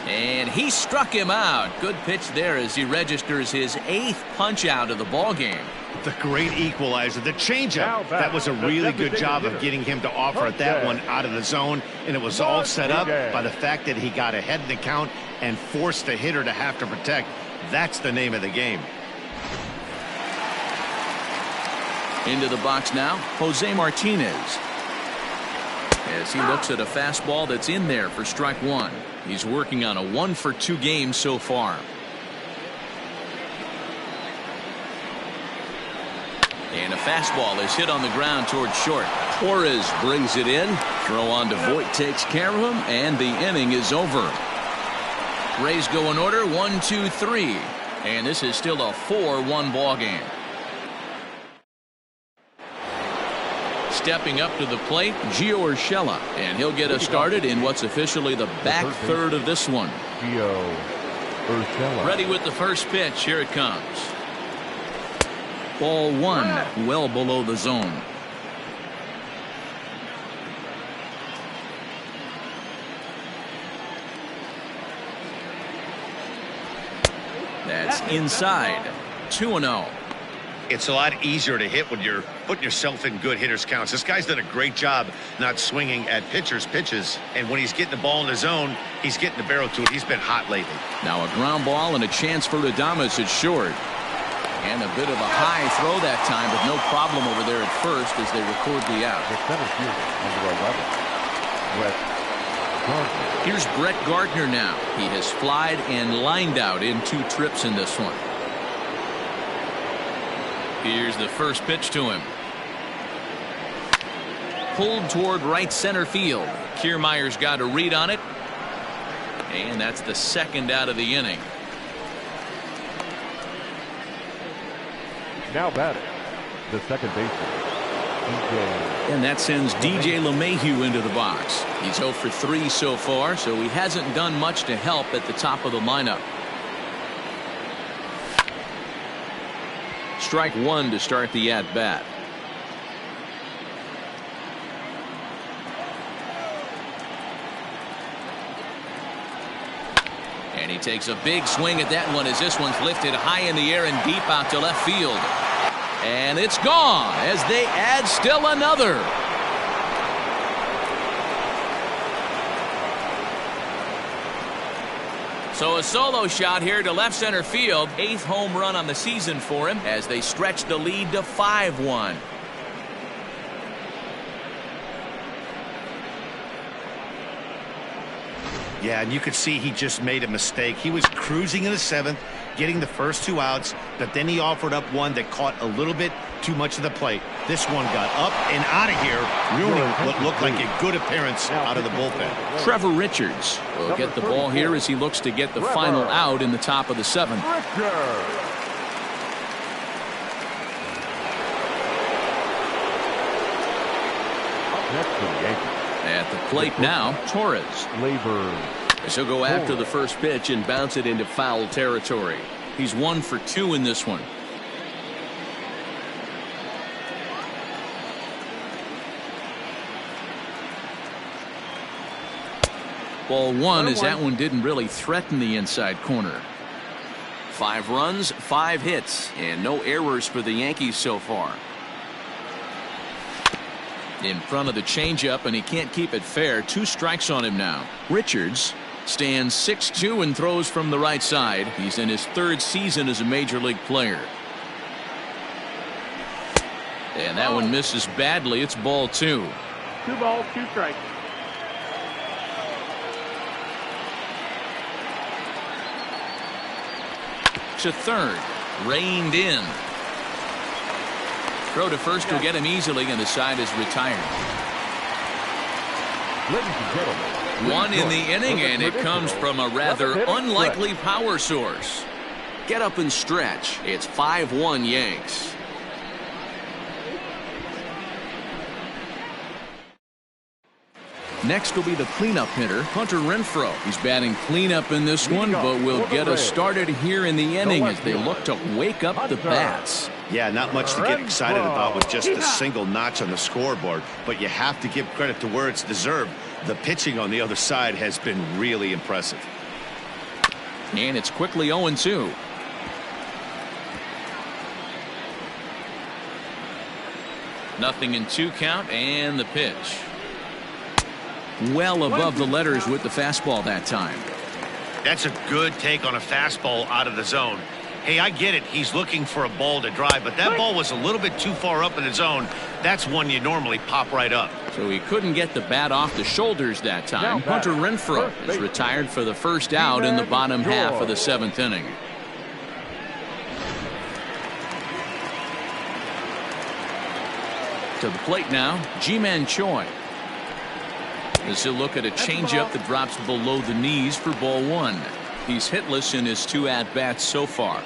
And he struck him out. Good pitch there as he registers his 8th punch out of the ball game. The great equalizer, the changeup. That was a really good job of getting him to offer at that one out of the zone, and it was all set up by the fact that he got ahead in the count and forced the hitter to have to protect. That's the name of the game. Into the box now, Jose Martinez. As he looks at a fastball that's in there for strike 1. He's working on a 1-for-2 game so far. And a fastball is hit on the ground toward short. Torres brings it in. Throw on to Voit takes care of him, and the inning is over. Rays go in order 1, 2, 3. And this is still a 4-1 ball game. Stepping up to the plate, Gio Urshela, and he'll get us started in what's officially the back third of this one. Gio Urshela. Ready with the first pitch. Here it comes. Ball 1, well below the zone. That's inside. 2-0. It's a lot easier to hit when you're putting yourself in good hitters counts. This guy's done a great job not swinging at pitchers' pitches, and when he's getting the ball in the zone, he's getting the barrel to it. He's been hot lately. Now a ground ball and a chance for Adames at short. And a bit of a high throw that time, but no problem over there at first as they record the out. The center fielder, number 11, Brett Gardner. Here's Brett Gardner now. He has flied and lined out in 2 trips in this one. Here's the first pitch to him. Pulled toward right center field. Kiermaier's got a read on it. And that's the 2nd out of the inning. Now batting, the second baseman, DJ. And that sends DJ LeMahieu into the box. He's 0 for 3 so far, so he hasn't done much to help at the top of the lineup. Strike 1 to start the at-bat. And he takes a big swing at that one as this one's lifted high in the air and deep out to left field. And it's gone as they add still another. So a solo shot here to left center field. 8th home run on the season for him as they stretch the lead to 5-1. Yeah, and you could see he just made a mistake. He was cruising in the 7th, getting the first 2 outs, but then he offered up one that caught a little bit too much of the plate. This one got up and out of here, ruining what looked like a good appearance out of the bullpen. Trevor Richards will get the ball here as he looks to get the final out in the top of the 7th. At the plate now, Torres. Labor. So go after the first pitch and bounce it into foul territory. He's 1 for 2 in this one. Ball 1 as that one didn't really threaten the inside corner. 5 runs, 5 hits, and no errors for the Yankees so far. In front of the changeup, and he can't keep it fair. 2 strikes on him now. Richards stands 6'2" and throws from the right side. He's in his 3rd season as a major league player. And that one misses badly. It's ball 2. 2 balls, 2 strikes. To third, reined in. Throw to first will get him easily, and the side is retired. Ladies and gentlemen, 1 in the inning, and it comes from a rather unlikely power source. Get up and stretch. It's 5-1 Yanks. Next will be the cleanup hitter, Hunter Renfroe. He's batting cleanup in this one, but will get us started here in the inning as they look to wake up the bats. Yeah, not much to get excited about with just a single notch on the scoreboard, but you have to give credit to where it's deserved. The pitching on the other side has been really impressive. And it's quickly 0-2. Nothing in 2 count, and the pitch. Well above the letters with the fastball that time. That's a good take on a fastball out of the zone. Hey, I get it. He's looking for a ball to drive, but that ball was a little bit too far up in the zone. That's one you normally pop right up. So he couldn't get the bat off the shoulders that time. Hunter Renfroe is retired for the first out in the bottom half of the 7th inning. To the plate now, Ji-Man Choi. As he'll look at a changeup that drops below the knees for ball 1. He's hitless in his 2 at-bats so far.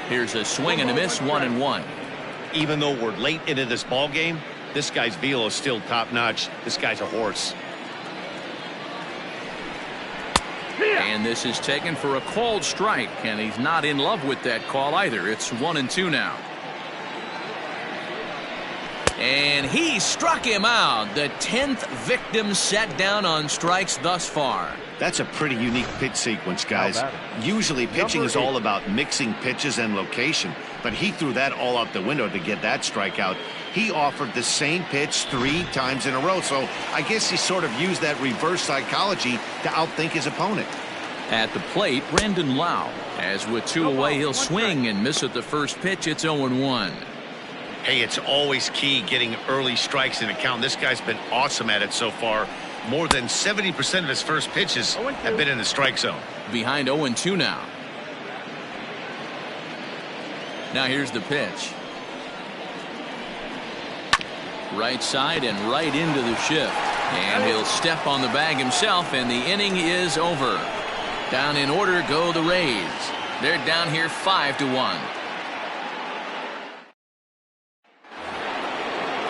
Here's a swing and a miss, 1-1. Even though we're late into this ball game, this guy's velo is still top-notch. This guy's a horse. And this is taken for a called strike, and he's not in love with that call either. It's 1-2 now. And he struck him out. The 10th victim set down on strikes thus far. That's a pretty unique pitch sequence, guys. Usually pitching is all about mixing pitches and location, but he threw that all out the window to get that strikeout. He offered the same pitch 3 times in a row, so I guess he sort of used that reverse psychology to outthink his opponent. At the plate, Brandon Lau. As with 2 away, he'll swing and miss at the first pitch. It's 0-1. Hey, it's always key getting early strikes in a count. This guy's been awesome at it so far. More than 70% of his first pitches have been in the strike zone. Behind 0-2 now. Now here's the pitch. Right side and right into the shift. And he'll step on the bag himself, and the inning is over. Down in order go the Rays. They're down here 5-1.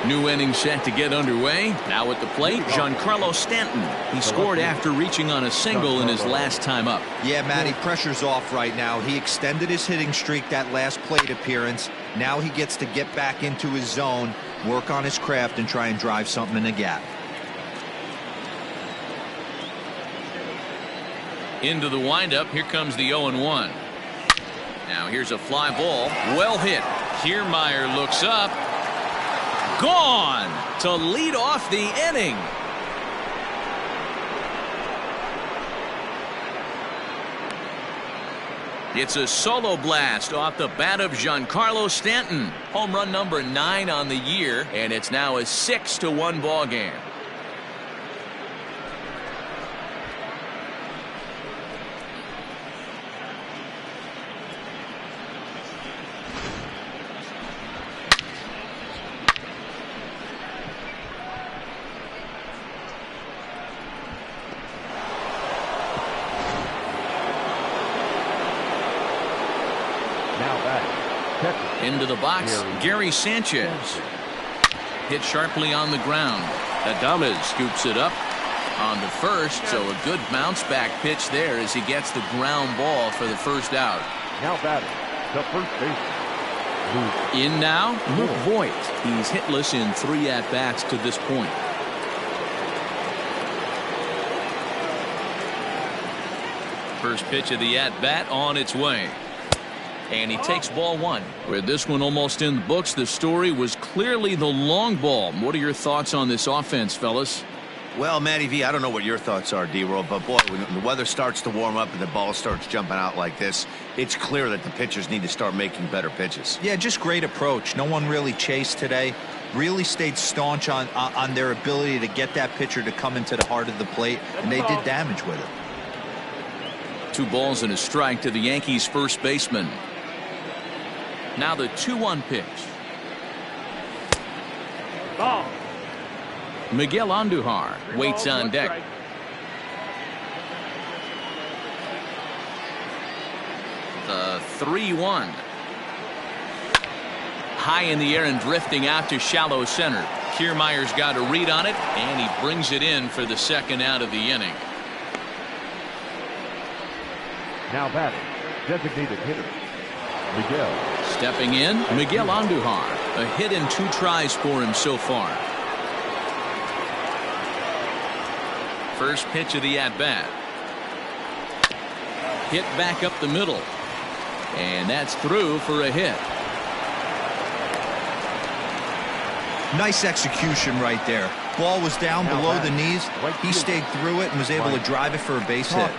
New inning set to get underway. Now at the plate, Giancarlo Stanton. He scored after reaching on a single in his last time up. Yeah, Matty, pressure's off right now. He extended his hitting streak that last plate appearance. Now he gets to get back into his zone, work on his craft, and try and drive something in the gap. Into the windup. Here comes the 0-1. Now here's a fly ball. Well hit. Kiermaier looks up. Gone to lead off the inning. It's a solo blast off the bat of Giancarlo Stanton. Home run number 9 on the year, and it's now a 6-1 ball game. Into the box, Gary Sanchez. Hit sharply on the ground. Adames scoops it up on the first, so a good bounce back pitch there as he gets the ground ball for the first out. Now batting, the first baseman. In now, Luke Voigt. He's hitless in 3 at-bats to this point. First pitch of the at-bat on its way. And he takes ball 1. With this one almost in the books, the story was clearly the long ball. What are your thoughts on this offense, fellas? Well, Matty V, I don't know what your thoughts are, D-Roll, but boy, when the weather starts to warm up and the ball starts jumping out like this, it's clear that the pitchers need to start making better pitches. Yeah, just great approach. No one really chased today. Really stayed staunch on their ability to get that pitcher to come into the heart of the plate, and they did damage with it. 2 balls and a strike to the Yankees first baseman. Now the 2-1 pitch. Ball. Miguel Andujar waits on deck. Strike. The 3-1. High in the air and drifting out to shallow center. Kiermaier's got a read on it, and he brings it in for the second out of the inning. Now batting, designated hitter, Miguel. Stepping in, Miguel Andujar. A hit and 2 tries for him so far. First pitch of the at-bat. Hit back up the middle. And that's through for a hit. Nice execution right there. Ball was down below the knees. He stayed through it and was able to drive it for a base hit.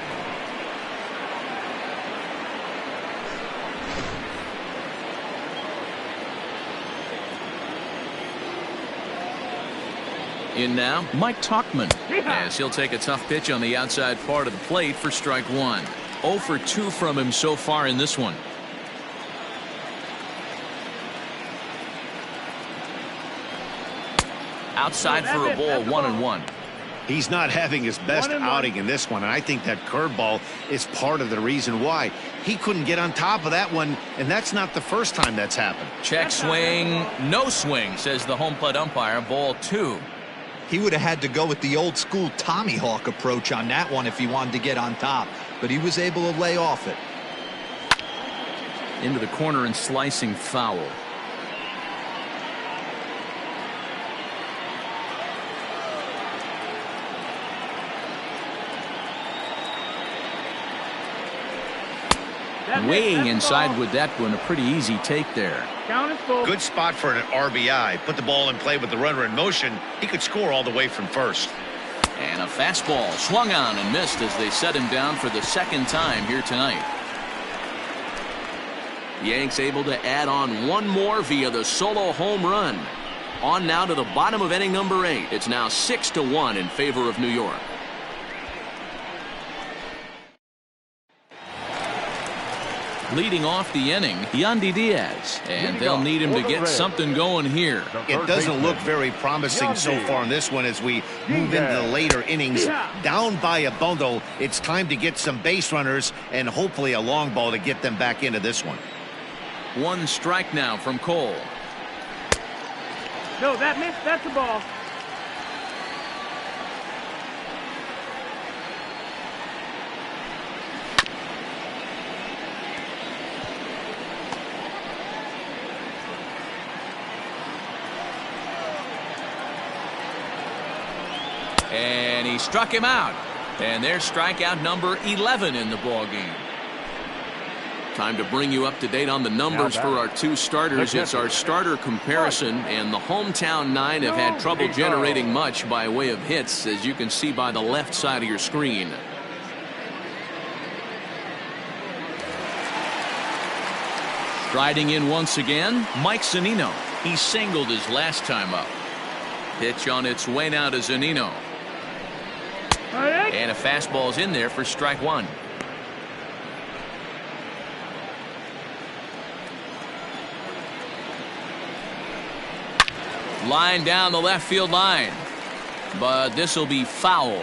In now, Mike Tauchman, as he'll take a tough pitch on the outside part of the plate for strike 1. 0 for 2 from him so far in this one. Outside for a ball, 1-1. He's not having his best outing in this one, and I think that curveball is part of the reason why. He couldn't get on top of that one, and that's not the first time that's happened. Check swing, no swing, says the home plate umpire. Ball 2. He would have had to go with the old school Tommy Hawk approach on that one if he wanted to get on top, but he was able to lay off it. Into the corner and slicing foul. Way inside with that one. A pretty easy take there. Count is full. Good spot for an RBI. Put the ball in play with the runner in motion. He could score all the way from first. And a fastball swung on and missed as they set him down for the second time here tonight. Yanks able to add on 1 more via the solo home run. On now to the bottom of inning number 8. It's now 6-1 in favor of New York. Leading off the inning, Yandy Diaz, and they'll need him to get something going here. It doesn't look very promising so far in this one as we move into the later innings. Down by a bundle, it's time to get some base runners and hopefully a long ball to get them back into this one. 1 strike now from Cole. No, that missed. That's a ball. And he struck him out. And there's strikeout number 11 in the ball game. Time to bring you up to date on the numbers for our 2 starters. It's our starter comparison, and the hometown 9 have had trouble generating much by way of hits, as you can see by the left side of your screen. Striding in once again, Mike Zunino. He singled his last time up. Pitch on its way now to Zunino. And a fastball's in there for strike 1. Line down the left field line. But this will be foul.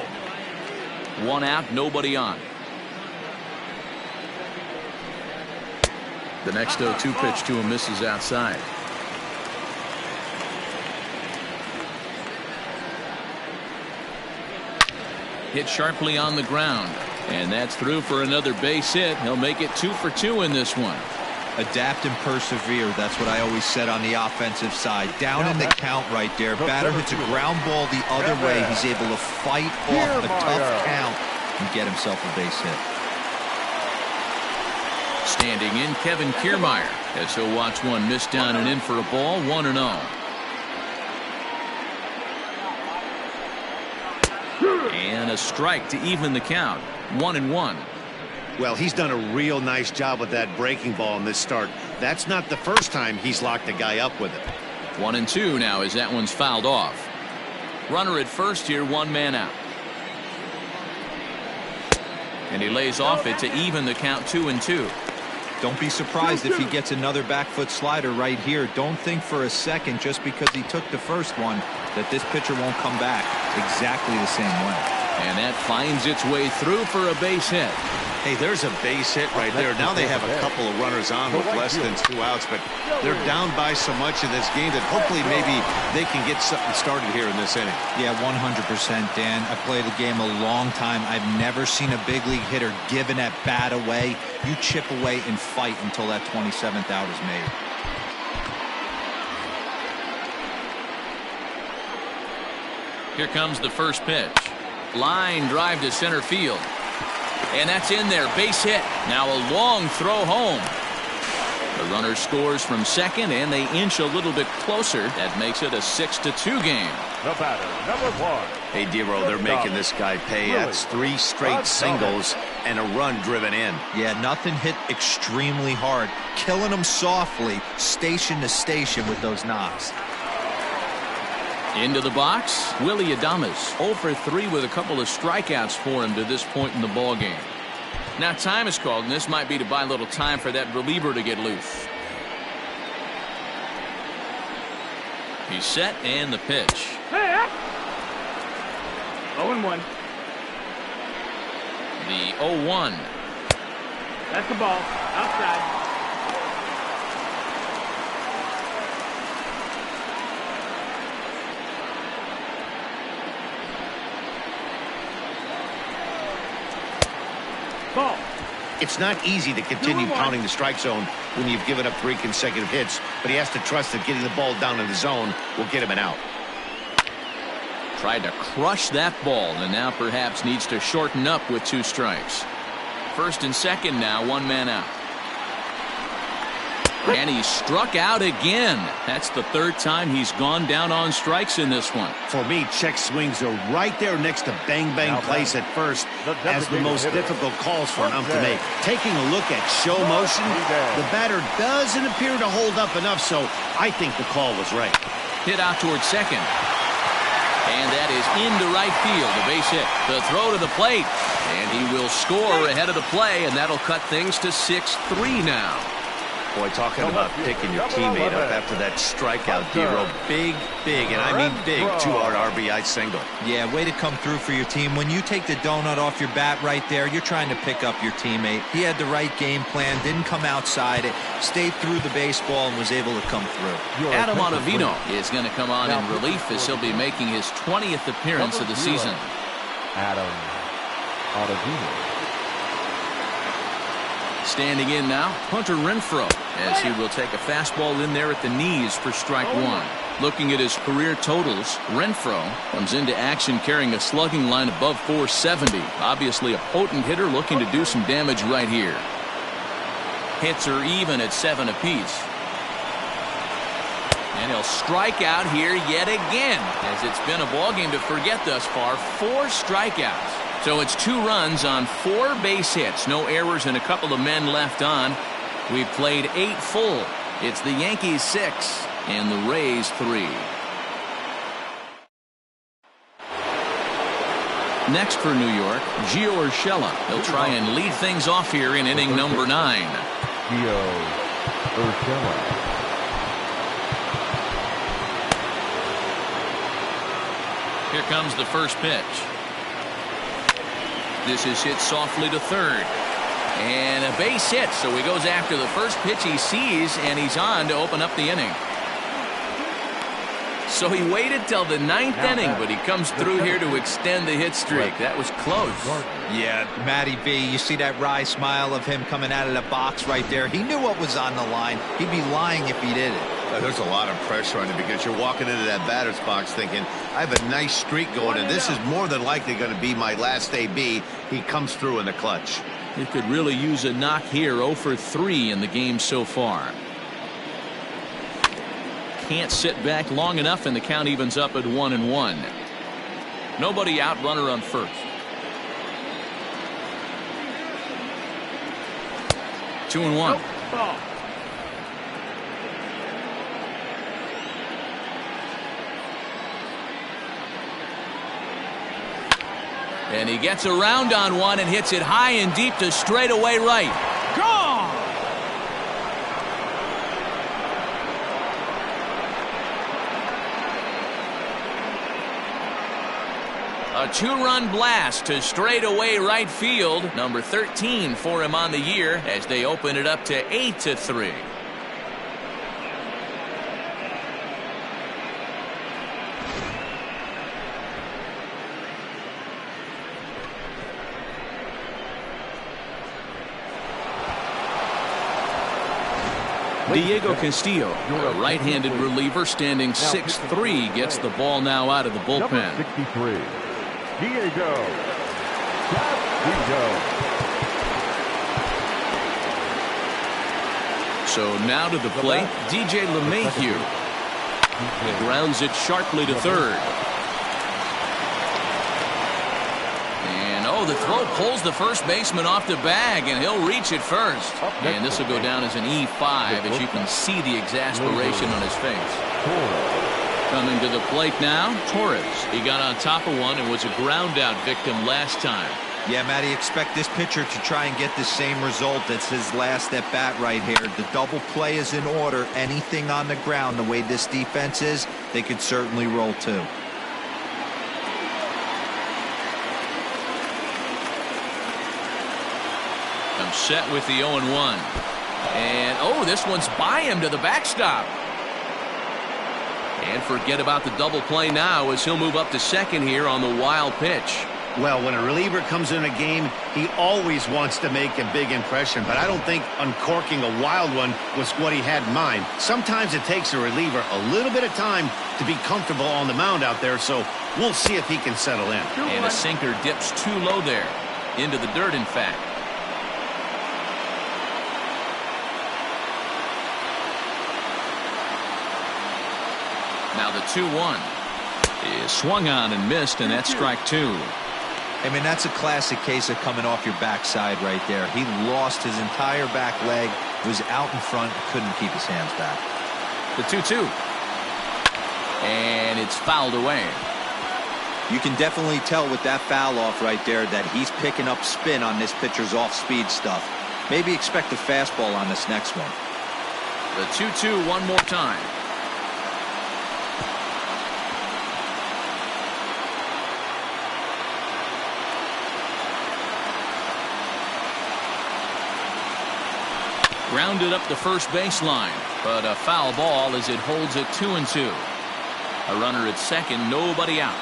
1 out, nobody on. The next 0-2 pitch to him misses outside. hit sharply on the ground. And that's through for another base hit. He'll make it 2 for 2 in this one. Adapt and persevere. That's what I always said on the offensive side. Down in the count right there. Batter hits a ground ball the other way. He's able to fight off a tough count and get himself a base hit. Standing in, Kevin Kiermaier, as he'll watch one miss down and in for a ball. 1-0. And a strike to even the count. 1-1. Well, he's done a real nice job with that breaking ball in this start. That's not the first time he's locked a guy up with it. 1-2 now as that one's fouled off. Runner at first here, 1 man out. And he lays off it to even the count. 2-2. Don't be surprised if he gets another back foot slider right here. Don't think for a second, just because he took the first one, that this pitcher won't come back exactly the same way. And that finds its way through for a base hit. Hey, there's a base hit right there. Now they have a couple of runners on with less than 2 outs, but they're down by so much in this game that hopefully maybe they can get something started here in this inning. Yeah, 100%, Dan. I played the game a long time. I've never seen a big league hitter give an at bat away. You chip away and fight until that 27th out is made. Here comes the first pitch. Line drive to center field. And that's in there. Base hit. Now a long throw home. The runner scores from second, and they inch a little bit closer. That makes it a 6-2 game. The batter, number 1. Hey, Dero, they're making this guy pay. That's 3 straight singles and a run driven in. Yeah, nothing hit extremely hard. Killing them softly, station to station with those knocks. Into the box, Willie Adames, 0 for 3 with a couple of strikeouts for him to this point in the ball game. Now time is called, and this might be to buy a little time for that reliever to get loose. He's set, and the pitch. 0-1. The 0-1. That's the ball. Outside. Ball. It's not easy to continue pounding the strike zone when you've given up 3 consecutive hits, but he has to trust that getting the ball down in the zone will get him an out. Tried to crush that ball, and now perhaps needs to shorten up with 2 strikes. First and second now, 1 man out. And he struck out again. That's the 3rd time he's gone down on strikes in this one. For me, check swings are right there next to bang bang plays at first as the most difficult calls for an ump to make. Taking a look at show motion, the batter doesn't appear to hold up enough, so I think the call was right. Hit out towards second. And that is into right field. The base hit. The throw to the plate. And he will score ahead of the play, and that'll cut things to 6-3 now. Boy, talking about picking your teammate up after that strikeout, Dero. Big, and I mean big, 2-out RBI single. Yeah, way to come through for your team. When you take the donut off your bat right there, you're trying to pick up your teammate. He had the right game plan, didn't come outside it, stayed through the baseball, and was able to come through. Adam Ottavino is going to come on in relief as he'll be making his 20th appearance of the season. Adam Ottavino. Standing in now, Hunter Renfroe, as he will take a fastball in there at the knees for strike 1. Looking at his career totals, Renfroe comes into action carrying a slugging line above 470. Obviously a potent hitter looking to do some damage right here. Hits are even at 7 apiece. And he'll strike out here yet again, as it's been a ballgame to forget thus far. 4 strikeouts. So it's 2 runs on 4 base hits. No errors and a couple of men left on. We've played 8 full. It's the Yankees 6 and the Rays 3. Next for New York, Gio Urshela. He'll try and lead things off here in inning number 9. Gio Urshela. Here comes the first pitch. This is hit softly to third. And a base hit, so he goes after the first pitch he sees, and he's on to open up the inning. So he waited till the 9th inning, but he comes through here to extend the hit streak. That was close. Yeah, Matty V, you see that wry smile of him coming out of the box right there. He knew what was on the line. He'd be lying if he did it. There's a lot of pressure on it because you're walking into that batter's box thinking, I have a nice streak going, and this is more than likely going to be my last AB. He comes through in the clutch. He could really use a knock here. 0 for 3 in the game so far. Can't sit back long enough, and the count evens up at 1-1. Nobody out, runner on first. 2-1. Ball. And he gets around on one and hits it high and deep to straightaway right. Gone! A 2-run blast to straightaway right field. Number 13 for him on the year as they open it up to 8-3. Diego Castillo, a right-handed reliever standing 6'3", gets the ball now out of the bullpen. Number 63, Diego Castillo. So now to the plate, DJ LeMahieu. He grounds it sharply to third. The throw pulls the first baseman off the bag, and he'll reach it first. And this will go down as an E5 as you can see the exasperation on his face. Coming to the plate now, Torres. He got on top of one and was a ground out victim last time. Yeah, Matty, expect this pitcher to try and get the same result as his last at bat right here. The double play is in order. Anything on the ground, the way this defense is, they could certainly roll too. Set with the 0-1. And this one's by him to the backstop. And forget about the double play now as he'll move up to second here on the wild pitch. Well, when a reliever comes in a game, he always wants to make a big impression, but I don't think uncorking a wild one was what he had in mind. Sometimes it takes a reliever a little bit of time to be comfortable on the mound out there, so we'll see if he can settle in. And a sinker dips too low there. Into the dirt, in fact. Now the 2-1 is swung on and missed, and that's strike 2. I mean, that's a classic case of coming off your backside right there. He lost his entire back leg, was out in front, couldn't keep his hands back. The 2-2. And it's fouled away. You can definitely tell with that foul off right there that he's picking up spin on this pitcher's off-speed stuff. Maybe expect a fastball on this next one. The 2-2 one more time. Grounded up the first baseline, but a foul ball as it holds it 2-2. A runner at second, nobody out.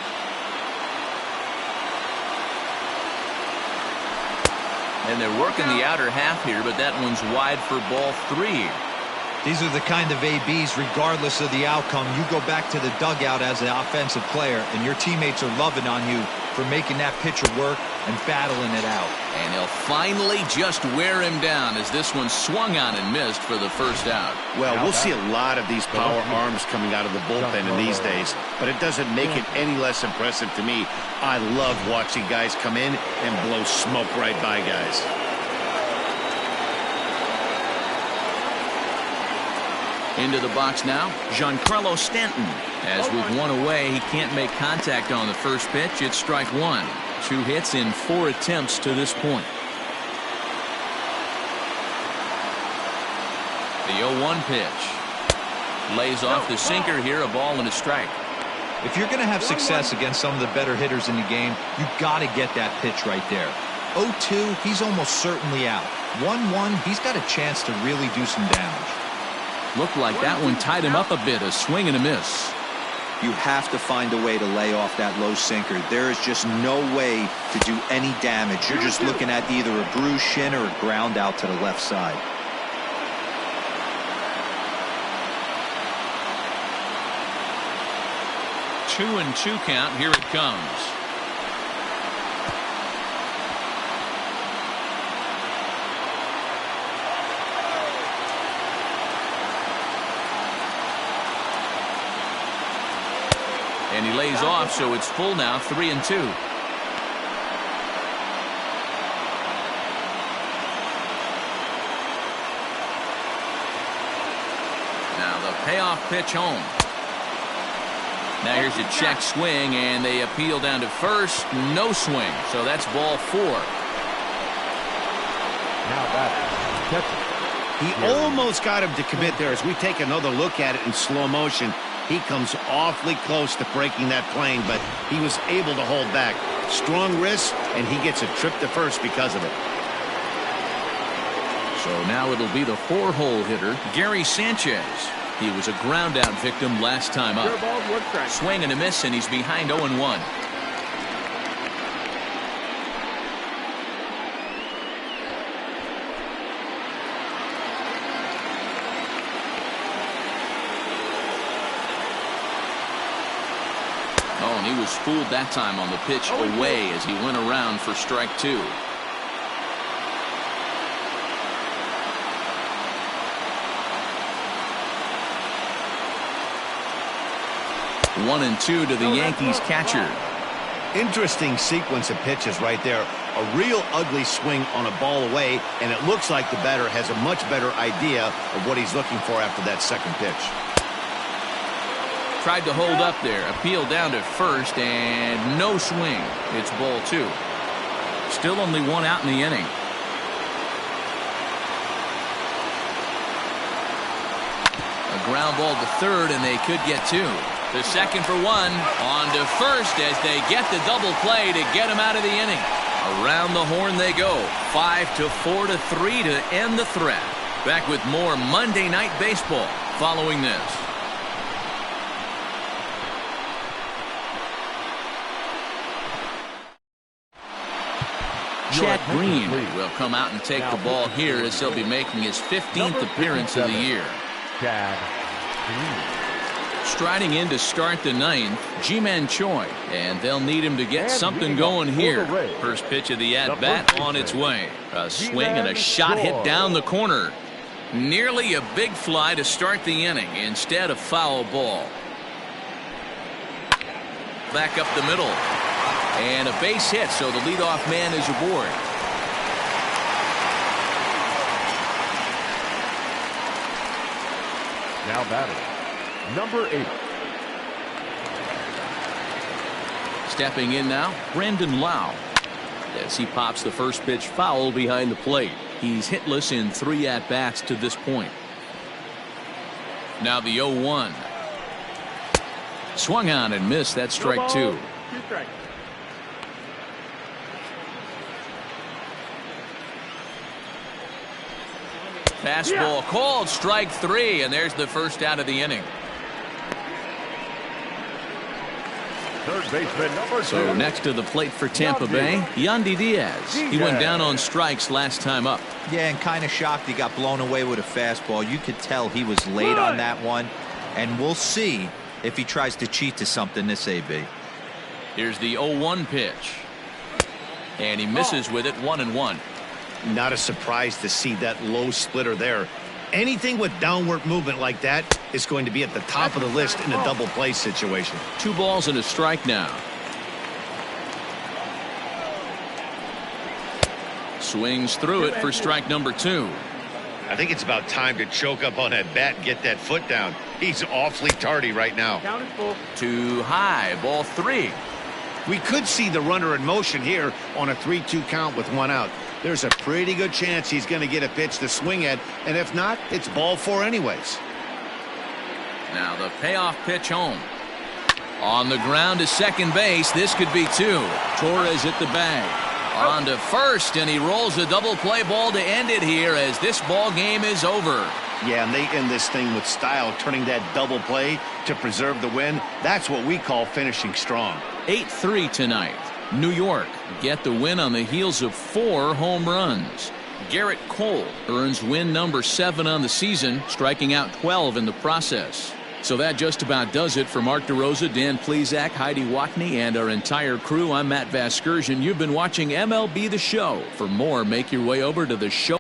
And they're working the outer half here, but that one's wide for ball 3. These are the kind of ABs, regardless of the outcome. You go back to the dugout as an offensive player, and your teammates are loving on you for making that pitcher work and battling it out. And he'll finally just wear him down as this one swung on and missed for the first out. Well, we'll see a lot of these power arms coming out of the bullpen in these days, but it doesn't make it any less impressive to me. I love watching guys come in and blow smoke right by guys. Into the box now, Giancarlo Stanton. As with one away, he can't make contact on the first pitch. It's strike 1. 2 hits in 4 attempts to this point. The 0-1 pitch. Lays off the sinker here, a ball and a strike. If you're going to have success against some of the better hitters in the game, you've got to get that pitch right there. 0-2, he's almost certainly out. 1-1, he's got a chance to really do some damage. Looked like that one tied him up a bit, a swing and a miss. You have to find a way to lay off that low sinker. There is just no way to do any damage. You're just looking at either a bruised shin or a ground out to the left side. Two and two count. Here it comes. And he lays off, so it's full now, 3-2. Now the payoff pitch home. Now here's a check swing, and they appeal down to first. No swing, so that's ball 4. Now that's catcher. He almost got him to commit there. As we take another look at it in slow motion, he comes awfully close to breaking that plane, but he was able to hold back. Strong wrist, and he gets a trip to first because of it. So now it'll be the 4-hole hitter, Gary Sanchez. He was a ground-out victim last time up. Swing and a miss, and he's behind 0-1. Oh, and he was fooled that time on the pitch away as he went around for strike 2. 1-2 to the Yankees catcher. Interesting sequence of pitches right there. A real ugly swing on a ball away, and it looks like the batter has a much better idea of what he's looking for after that second pitch. Tried to hold up there, appealed down to first, and no swing. It's ball 2. Still only 1 out in the inning. A ground ball to third, and they could get 2. To second for 1, on to first as they get the double play to get him out of the inning. Around the horn they go. 5-4 to 3 to end the threat. Back with more Monday Night Baseball following this. Chad Green will come out and take the ball here as he'll be making his 15th appearance of the year. Chad Green. Striding in to start the 9th, Ji-Man Choi, and they'll need him to get something going here. First pitch of the at-bat on its way. A swing and a shot hit down the corner. Nearly a big fly to start the inning instead of foul ball. Back up the middle. And a base hit, so the leadoff man is aboard. Now batting, number 8. Stepping in now, Brandon Lau. As he pops the first pitch foul behind the plate. He's hitless in 3 at-bats to this point. Now the 0-1. Swung on and missed. That's strike 2. 2 strikes. Fastball called, strike 3, and there's the first out of the inning. Third baseman, number 2. So next to the plate for Tampa Bay, Yandy Diaz. He went down on strikes last time up. Yeah, and kind of shocked he got blown away with a fastball. You could tell he was late on that one, and we'll see if he tries to cheat to something this AB. Here's the 0-1 pitch. And he misses with it, 1-1. Not a surprise to see that low splitter there. Anything with downward movement like that is going to be at the top of the list in a double play situation. 2 balls and a strike now. Swings through it for strike number 2. I think it's about time to choke up on that bat and get that foot down. He's awfully tardy right now. Count is full. Too high, ball 3. We could see the runner in motion here on a 3-2 count with 1 out. There's a pretty good chance he's going to get a pitch to swing at, and if not, it's ball 4 anyways. Now the payoff pitch home. On the ground to second base. This could be 2. Torres at the bag. On to first, and he rolls a double play ball to end it here as this ball game is over. Yeah, and they end this thing with style, turning that double play to preserve the win. That's what we call finishing strong. 8-3 tonight. New York get the win on the heels of 4 home runs. Garrett Cole earns win number 7 on the season, striking out 12 in the process. So that just about does it for Mark DeRosa, Dan Plesac, Heidi Watney, and our entire crew. I'm Matt Vasgersian. You've been watching MLB The Show. For more, make your way over to the show.